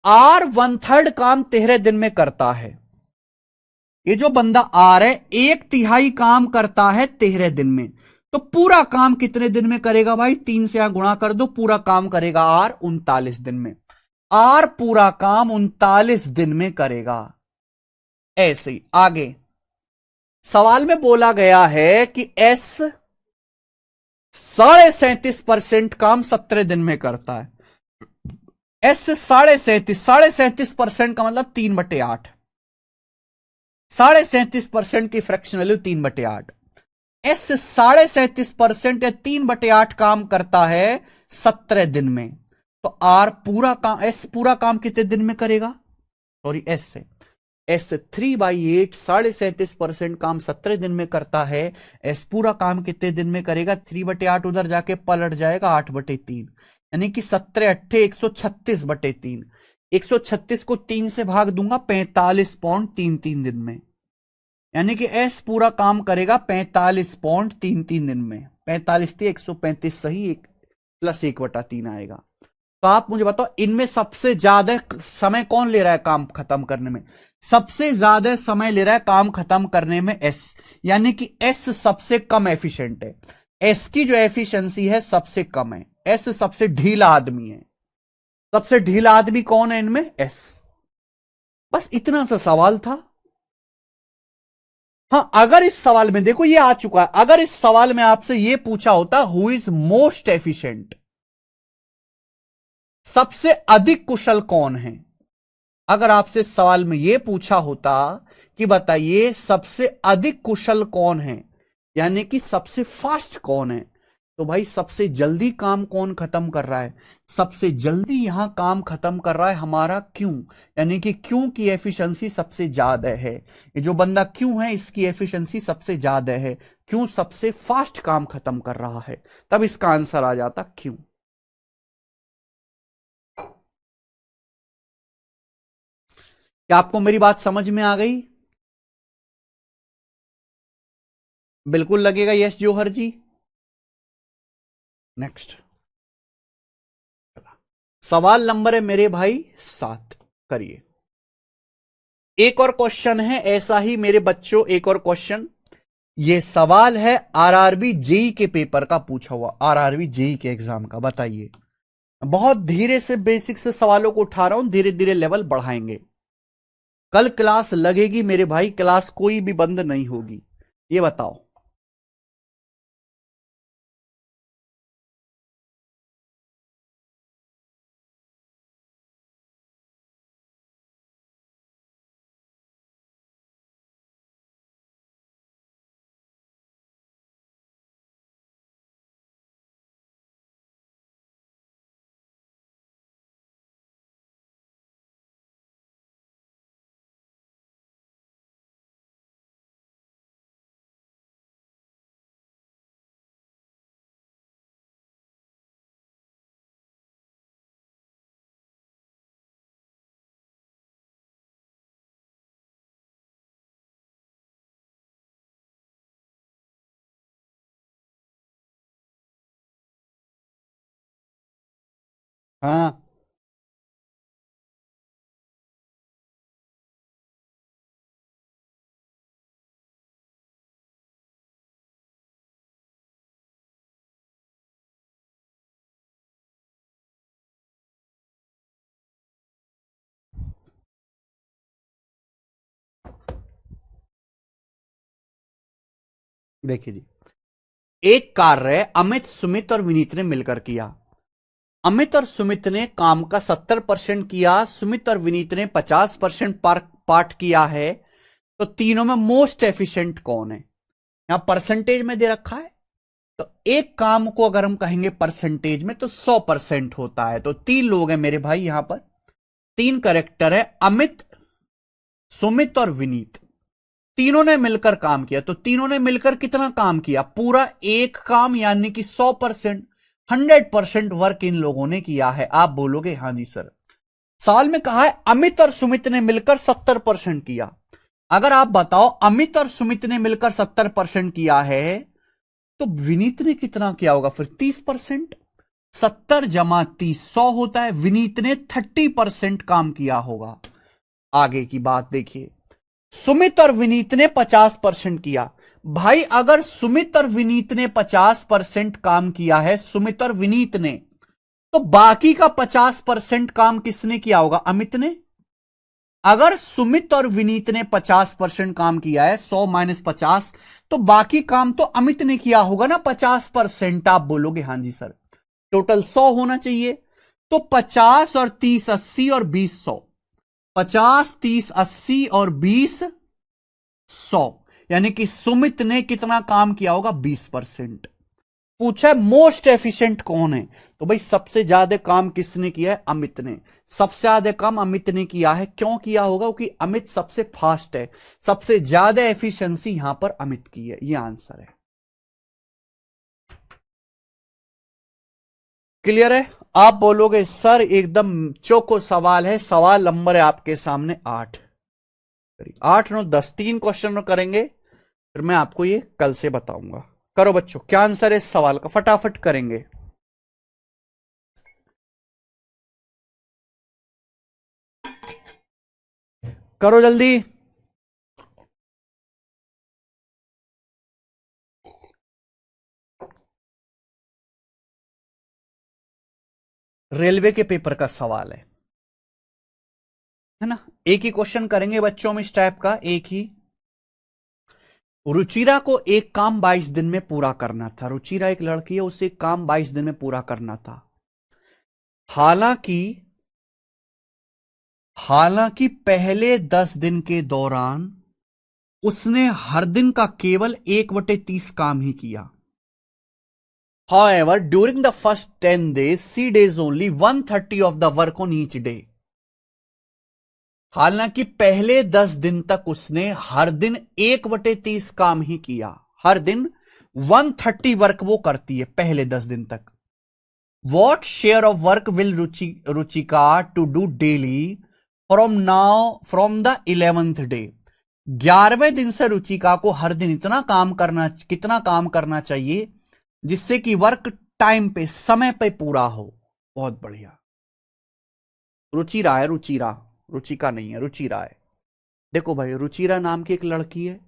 R 1/3 काम 13 दिन में करता है। ये जो बंदा R है 1/3 काम करता है 13 दिन में, तो पूरा काम कितने दिन में करेगा भाई? 3 से यहां गुणा कर दो, पूरा काम करेगा R 39 दिन में। R पूरा काम 39 दिन में करेगा। ऐसे ही आगे सवाल में बोला गया है कि S 37.5% काम 17 दिन में करता है। S 37.5% का मतलब 3/8। 37.5% की फ्रैक्शन वैल्यू 3/8। S 37.5% या 3/8 काम करता है 17 दिन में, तो R पूरा काम, S पूरा काम कितने दिन में करेगा? सॉरी, S है S 3/8, 37.5% काम 17 दिन में करता है। S पूरा काम कितने दिन में करेगा? 3/8 उधर जाके पलट जाएगा 8/3, यानी कि 17 × 8 136/3। 136 को 3 से भाग दूंगा 45.33 दिन में, यानी कि S पूरा काम करेगा 45.33 दिन में। 45 थी 135 सही, 1 + 1/3 आएगा। तो आप मुझे बताओ, इनमें सबसे ज्यादा समय कौन ले रहा है काम खत्म करने में? सबसे ज्यादा समय ले रहा है काम खत्म करने में S, यानी कि S सबसे कम एफिशिएंट है। S की जो एफिशिएंसी है सबसे कम है। S सबसे ढीला आदमी है। सबसे ढीला आदमी कौन है इनमें? S। बस इतना सा सवाल था। हां, अगर इस सवाल में देखो ये आ चुका है, अगर इस सवाल में आपसे ये पूछा होता हु इज मोस्ट एफिशिएंट, सबसे अधिक कुशल कौन है, अगर आपसे सवाल में यह पूछा होता कि बताइए सबसे अधिक कुशल कौन है, यानी कि सबसे फास्ट कौन है, तो भाई सबसे जल्दी काम कौन खत्म कर रहा है? सबसे जल्दी यहां काम खत्म कर रहा है हमारा क्यों, यानी कि क्यों की एफिशिएंसी सबसे ज्यादा है। ये जो बंदा क्यों है इसकी एफिशिएंसी सबसे ज्यादा है, क्यों सबसे फास्ट काम खत्म कर रहा है, तब इसका आंसर आ जाता क्यों। क्या आपको मेरी बात समझ में आ गई? बिल्कुल लगेगा यस जोहर जी। नेक्स्ट सवाल नंबर है मेरे भाई 7, करिए। एक और क्वेश्चन है ऐसा ही मेरे बच्चों, एक और क्वेश्चन। ये सवाल है आरआरबी जेई के पेपर का पूछा हुआ, आरआरबी जेई के एग्जाम का। बताइए, बहुत धीरे से बेसिक से सवालों को उठा रहा हूं, धीरे धीरे लेवल बढ़ाएंगे। कल क्लास लगेगी मेरे भाई, क्लास कोई भी बंद नहीं होगी। ये बताओ, हाँ देखिए जी, एक कार्य अमित, सुमित और विनीत ने मिलकर किया। अमित और सुमित ने काम का 70% किया, सुमित और विनीत ने 50% पार्ट किया है। तो तीनों में मोस्ट एफिशिएंट कौन है? यहां परसेंटेज में दे रखा है, तो एक काम को अगर हम कहेंगे परसेंटेज में तो 100% होता है। तो 3 लोग हैं मेरे भाई यहां पर, 3 करेक्टर है, अमित, सुमित और विनीत। तीनों ने मिलकर काम किया। तो तीनों ने मिलकर कितना काम किया? पूरा एक काम, यानी कि 100%, 100% वर्क इन लोगों ने किया है। आप बोलोगे हां जी सर। सवाल में कहा है अमित और सुमित ने मिलकर 70% किया। अगर आप बताओ अमित और सुमित ने मिलकर 70% किया है, तो विनीत ने कितना किया होगा फिर? 30%। 70 जमा 30 100 होता है। विनीत ने 30% काम किया होगा। आगे की बात देखिए, सुमित और विनीत ने 50% किया। भाई अगर सुमित और विनीत ने 50% काम किया है, सुमित और विनीत ने, तो बाकी का 50% काम किसने किया होगा? अमित ने। अगर सुमित और विनीत ने 50% काम किया है, 100 - 50, तो बाकी काम तो अमित ने किया होगा ना 50%। आप बोलोगे हां जी सर। टोटल 100 होना चाहिए। तो 50 और 30 80 और 20 100। 50 30 80 और 20 100, यानी कि सुमित ने कितना काम किया होगा? 20%। पूछा है मोस्ट एफिशिएंट कौन है, तो भाई सबसे ज्यादा काम किसने किया है? अमित ने। सबसे ज्यादा काम अमित ने किया है। क्यों किया होगा? क्योंकि अमित सबसे फास्ट है, सबसे ज्यादा एफिशिएंसी यहां पर अमित की है। यह आंसर है। क्लियर है? आप बोलोगे सर एकदम चौको सवाल है। सवाल नंबर है आपके सामने 8। 8 9 10, 3 क्वेश्चन करेंगे, फिर मैं आपको ये कल से बताऊंगा। करो बच्चों, क्या आंसर है इस सवाल का? फटाफट करेंगे, करो जल्दी। रेलवे के पेपर का सवाल है ना? एक ही क्वेश्चन करेंगे बच्चों में इस टाइप का, एक ही। रुचिरा को एक काम 22 दिन में पूरा करना था। रुचिरा एक लड़की है, उसे एक काम 22 दिन में पूरा करना था। हालांकि हालांकि पहले 10 दिन के दौरान उसने हर दिन का केवल 1/30 काम ही किया। However, during the first 10 days, she does only 1/30 of the work on each day. हालांकि पहले 10 दिन तक उसने हर दिन 1/30 काम ही किया। हर दिन 1/30 वर्क वो करती है पहले 10 दिन तक। What share of work will Ruchika to do daily from the 11th day? 11वें दिन से रुचिका को हर दिन कितना काम करना चाहिए जिससे कि वर्क टाइम पे, समय पे पूरा हो। बहुत बढ़िया। रुचिरा है, रुचिका नहीं है, रुचिरा है। देखो भाई, रुचिरा नाम की एक लड़की है,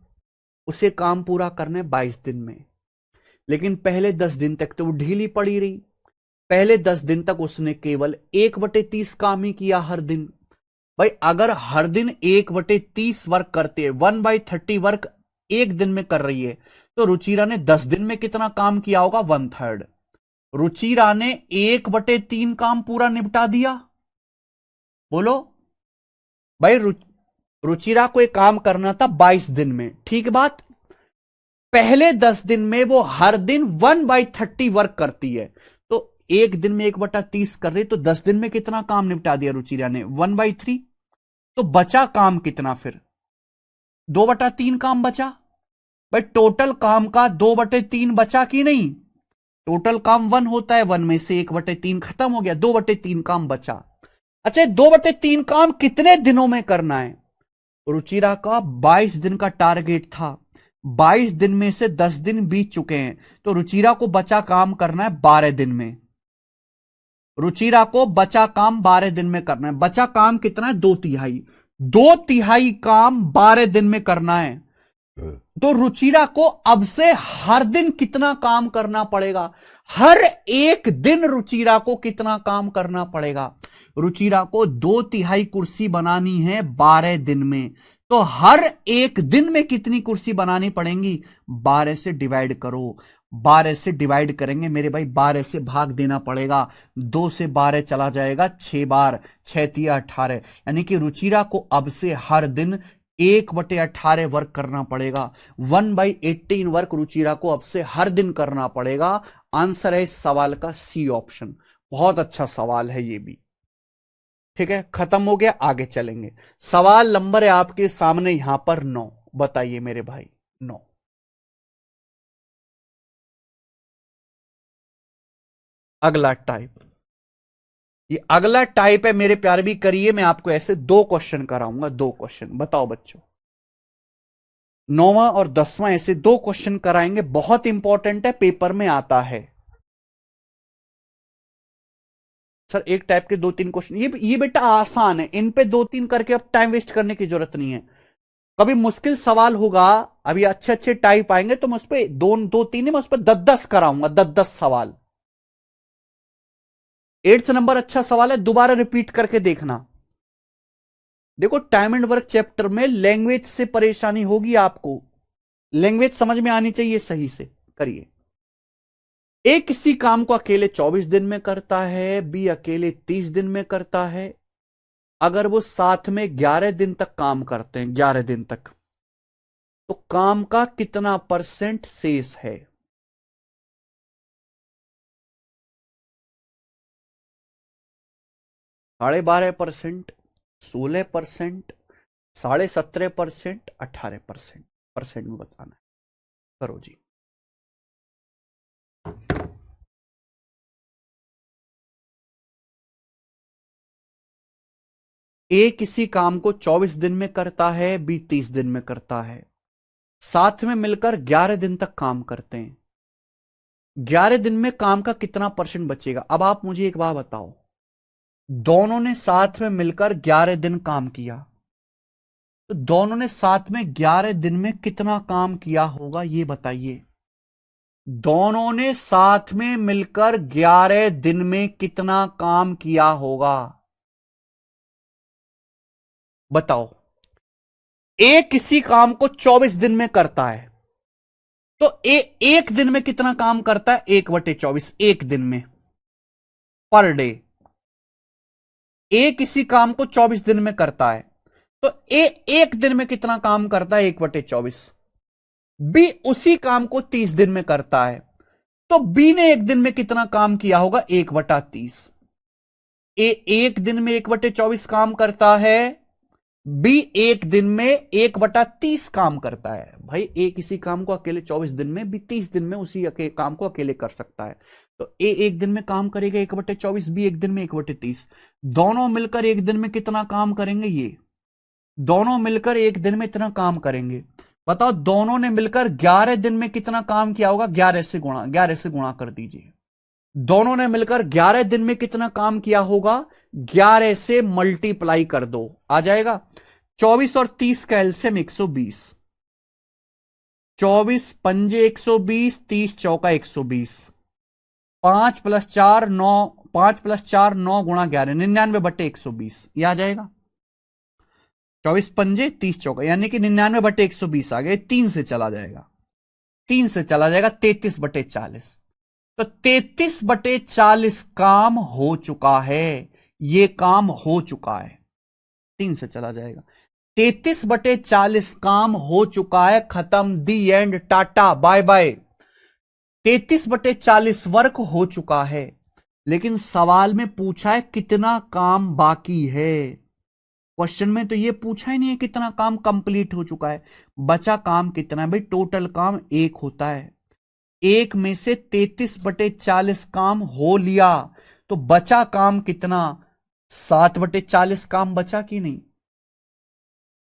उसे काम पूरा करने 22 दिन में, लेकिन पहले 10 दिन तक तो वो ढीली पड़ी रही। पहले 10 दिन तक उसने केवल 1/30 काम ही किया हर दिन। भाई अगर हर दिन 1/30 वर्क करते हैं, 1/30 वर्क एक दिन में कर रही है, तो रुचिरा ने 10 दिन में कितना काम किया होगा? 1/3। रुचिरा ने 1/3 काम पूरा निपटा दिया। बोलो भाई, रुचिरा को एक काम करना था 22 दिन में, ठीक बात। पहले 10 दिन में वो हर दिन 1/30 वर्क करती है, तो एक दिन में 1/30 कर रही, तो 10 दिन में कितना काम निपटा दिया रुचिरा ने? 1/3। तो बचा काम कितना फिर? 2/3 काम बचा। भाई टोटल काम का 2/3 बचा कि नहीं? टोटल काम 1 होता है, 1 में से 1/3 खत्म हो गया, 2/3 काम बचा। अच्छा, 2/3 काम कितने दिनों में करना है? रुचिरा का 22 दिन का टारगेट था। 22 दिन में से 10 दिन बीत चुके हैं, तो रुचिरा को बचा काम करना है 12 दिन में। रुचिरा को बचा काम 12 दिन में करना है। बचा काम कितना है? 2/3। 2/3 काम 12 दिन में करना है। तो रुचिरा को अब से हर दिन कितना काम करना पड़ेगा? हर एक दिन रुचिरा को कितना काम करना पड़ेगा? रुचिरा को 2/3 कुर्सी बनानी है 12 दिन में, तो हर एक दिन में कितनी कुर्सी बनानी पड़ेंगी? 12 से डिवाइड करो। 12 से डिवाइड करेंगे मेरे भाई, 12 से भाग देना पड़ेगा। 2 से 12 चला जाएगा 6 बार, 6 × 18, यानी कि रुचिरा को अब से हर दिन 1/18 वर्क करना पड़ेगा। 1/18 वर्क रुचिरा को अब से हर दिन करना पड़ेगा। आंसर है इस सवाल का सी ऑप्शन। बहुत अच्छा सवाल है ये भी। ठीक है, खत्म हो गया, आगे चलेंगे। सवाल नंबर है आपके सामने यहां पर 9। बताइए मेरे भाई, 9। अगला टाइप, ये अगला टाइप है मेरे प्यारे भी। करिए, मैं आपको ऐसे 2 क्वेश्चन कराऊंगा, 2 क्वेश्चन। बताओ बच्चों, 9वां और 10वां ऐसे 2 क्वेश्चन कराएंगे, बहुत इंपॉर्टेंट है, पेपर में आता है। सर एक टाइप के 2-3 क्वेश्चन, ये बेटा आसान है, इन पे 2-3 करके अब टाइम वेस्ट करने की जरूरत नहीं है। कभी मुश्किल सवाल होगा, अभी अच्छे अच्छे टाइप आएंगे, तो मैं उस पर 2-3 नहीं, मैं उस पर 10-10 कराऊंगा, 10-10 सवाल। 8th नंबर अच्छा सवाल है, दोबारा रिपीट करके देखना। देखो, टाइम एंड वर्क चैप्टर में लैंग्वेज से परेशानी होगी आपको, लैंग्वेज समझ में आनी चाहिए सही से। करिए, ए किसी काम को अकेले 24 दिन में करता है, बी अकेले 30 दिन में करता है। अगर वो साथ में 11 दिन तक काम करते हैं, 11 दिन तक, तो काम का कितना % शेष है? 12.5%, 16%, 17.5%, 18% परसेंट में बताना है। करो जी। ए किसी काम को 24 दिन में करता है, बी 30 दिन में करता है, साथ में मिलकर 11 दिन तक काम करते हैं। 11 दिन में काम का कितना % बचेगा? अब आप मुझे एक बात बताओ, दोनों ने साथ में मिलकर 11 दिन काम किया, तो दोनों ने साथ में 11 दिन में कितना काम किया होगा, ये बताइए। दोनों ने साथ में मिलकर 11 दिन में कितना काम किया होगा, बताओ। ए किसी काम को 24 दिन में करता है, तो ए एक दिन में कितना काम करता है? 1/24 एक दिन में, पर डे। ए किसी काम को 24 दिन में करता है, तो ए एक दिन में कितना काम करता है? 1/24। बी उसी काम को 30 दिन में करता है, तो बी ने एक दिन में कितना काम किया होगा? 1/30। ए एक दिन में 1/24 काम करता है, बी एक दिन में 1/30 काम करता है। भाई ए किसी काम को अकेले 24 दिन में, बी 30 दिन में उसी काम को अकेले कर सकता है। तो ए एक दिन में काम करेगा 1/24, बी एक दिन में 1/30। दोनों मिलकर एक दिन में कितना काम करेंगे? ये दोनों मिलकर एक दिन में इतना काम करेंगे। बताओ दोनों ने मिलकर 11 दिन में कितना काम किया होगा? 11 से गुणा कर दीजिए। दोनों ने मिलकर 11 दिन में कितना काम किया होगा? 11 से मल्टीप्लाई कर दो, आ जाएगा। 24 और 30 का एलसीएम 120। 24 पंजे 120, 30 चौका 120। 5 + 4 9, 5 + 4 9 गुणा 11, 99/120, यह आ जाएगा। 24 पंजे 30 चौका, यानी कि 99/120 आ गए। 3 से चला जाएगा, 3 से चला जाएगा 33/40। तो 33/40 काम हो चुका है, ये काम हो चुका है। 3 से चला जाएगा, 33/40 काम हो चुका है, खत्म, the end, tata bye bye. 33/40 work हो चुका है, लेकिन सवाल में पूछा है कितना काम बाकी है। क्वेश्चन में तो ये पूछा ही नहीं है कितना काम कंप्लीट हो चुका है, बचा काम कितना है। भाई टोटल काम 1 होता है, 1 में से 33/40 काम हो लिया, तो बचा काम कितना? 7/40 काम बचा कि नहीं?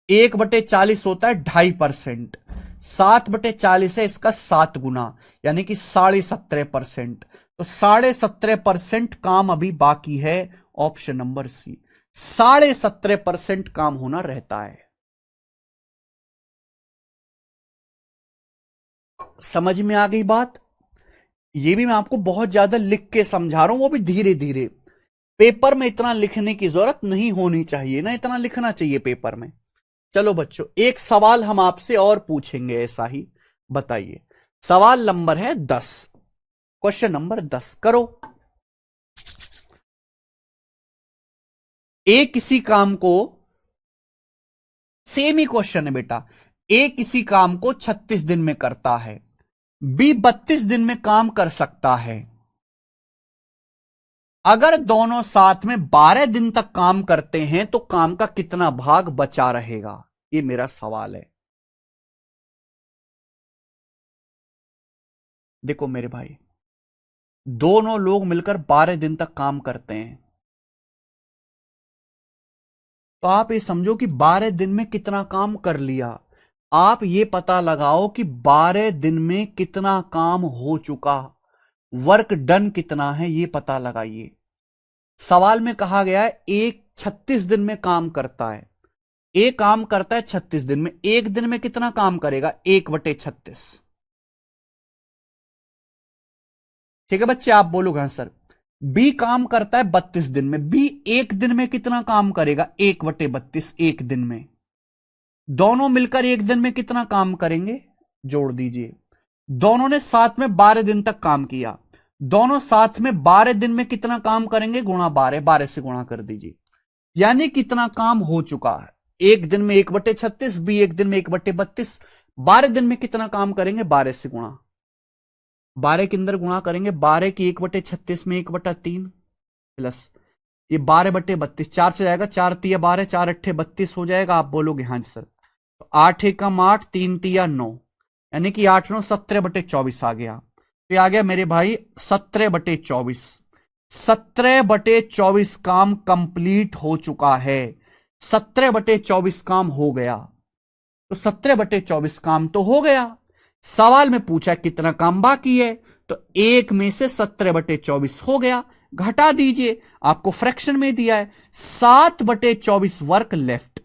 1/40 होता है 2.5%, 7/40 है इसका 7 गुना, यानी कि 17.5%। तो 17.5% काम अभी बाकी है, ऑप्शन नंबर सी। 17.5% काम होना रहता है। समझ में आ गई बात? ये भी मैं आपको बहुत ज्यादा लिख के समझा रहा हूं, वो भी धीरे धीरे। पेपर में इतना लिखने की जरूरत नहीं होनी चाहिए ना, इतना लिखना चाहिए पेपर में। चलो बच्चों, एक सवाल हम आपसे और पूछेंगे ऐसा ही, बताइए। सवाल नंबर है 10, क्वेश्चन नंबर 10 करो। ए किसी काम को, सेम ही क्वेश्चन है बेटा, ए किसी काम को 36 दिन में करता है, बी 32 दिन में काम कर सकता है। अगर दोनों साथ में 12 दिन तक काम करते हैं तो काम का कितना भाग बचा रहेगा? ये मेरा सवाल है। देखो मेरे भाई, दोनों लोग मिलकर 12 दिन तक काम करते हैं, तो आप ये समझो कि 12 दिन में कितना काम कर लिया। आप ये पता लगाओ कि 12 दिन में कितना काम हो चुका, वर्क डन कितना है, ये पता लगाइए। सवाल में कहा गया है एक 36 दिन में काम करता है, एक काम करता है 36 दिन में, एक दिन में कितना काम करेगा? 1/36। ठीक है बच्चे, आप बोलोगे हाँ सर। बी काम करता है 32 दिन में, बी एक दिन में कितना काम करेगा? 1/32, एक दिन में। दोनों मिलकर एक दिन में कितना काम करेंगे? जोड़ दीजिए। दोनों ने साथ में 12 दिन तक काम किया, दोनों साथ में 12 दिन में कितना काम करेंगे? गुणा 12, 12 से गुणा कर दीजिए, यानी कितना काम हो चुका है। एक दिन में 1/36, बी एक दिन में 1/32, 12 दिन में कितना काम करेंगे? 12 से गुणा, 12 के अंदर गुणा करेंगे, 12 की 1/36 में 1/3 प्लस ये 12/32, 4 से जाएगा, 4 तिया 12, 4 अट्ठे 32 हो जाएगा। आप बोलोगे हाँ जी सर। तो 8 एकम 8, 3 तिया 9, यानी कि 8 9 17/24 आ गया। तो ये आ गया मेरे भाई 17/24। 17/24 काम कंप्लीट हो चुका है, 17/24 काम हो गया। तो 17/24 काम तो हो गया। सवाल में पूछा कितना काम बाकी है, तो 1 में से 17/24 हो गया, घटा दीजिए, आपको फ्रैक्शन में दिया है 7/24 वर्क लेफ्ट।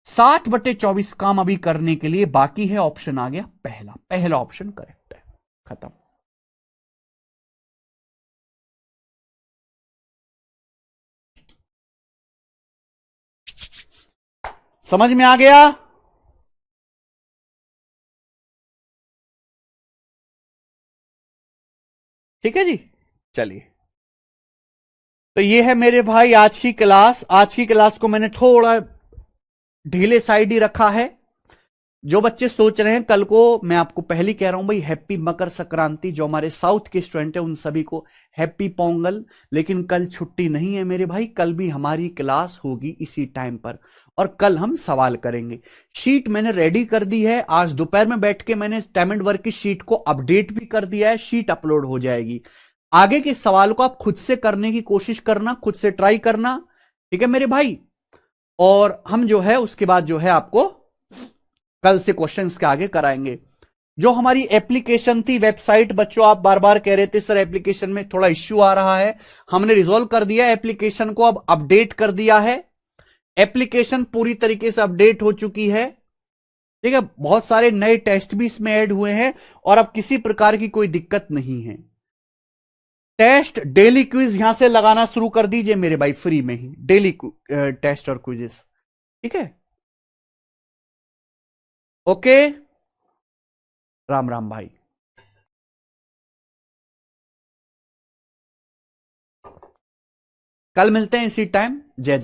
7/24 काम अभी करने के लिए बाकी है, ऑप्शन आ गया पहला, पहला ऑप्शन करेक्ट है, खत्म। समझ में आ गया? ठीक है जी, चलिए। तो ये है मेरे भाई आज की क्लास। आज की क्लास को मैंने थोड़ा ढीले साइड ही रखा है, जो बच्चे सोच रहे हैं कल को, मैं आपको पहले ही कह रहा हूं भाई, हैप्पी मकर संक्रांति। जो हमारे साउथ के स्टूडेंट है उन सभी को हैप्पी पोंगल। लेकिन कल छुट्टी नहीं है मेरे भाई, कल भी हमारी क्लास होगी इसी टाइम पर, और कल हम सवाल करेंगे। शीट मैंने रेडी कर दी है, आज दोपहर में बैठ के मैंने टाइम एंड वर्क की शीट को अपडेट भी कर दिया है, शीट अपलोड हो जाएगी। आगे के सवाल को आप खुद से करने की कोशिश करना, खुद से ट्राई करना, ठीक है मेरे भाई। और हम जो है उसके बाद जो है आपको कल से क्वेश्चंस के आगे कराएंगे। जो हमारी एप्लीकेशन थी वेबसाइट, बच्चों आप बार बार कह रहे थे सर एप्लीकेशन में थोड़ा इश्यू आ रहा है, हमने रिजॉल्व कर दिया एप्लीकेशन को, अब अपडेट कर दिया है। एप्लीकेशन पूरी तरीके से अपडेट हो चुकी है, ठीक है। बहुत सारे नए टेस्ट भी इसमें ऐड हुए हैं, और अब किसी प्रकार की कोई दिक्कत नहीं है। टेस्ट डेली क्विज यहां से लगाना शुरू कर दीजिए मेरे भाई, फ्री में ही डेली टेस्ट और क्विजेस, ठीक है। ओके, राम राम भाई। कल मिलते हैं इसी टाइम। जय जगन्नाथ।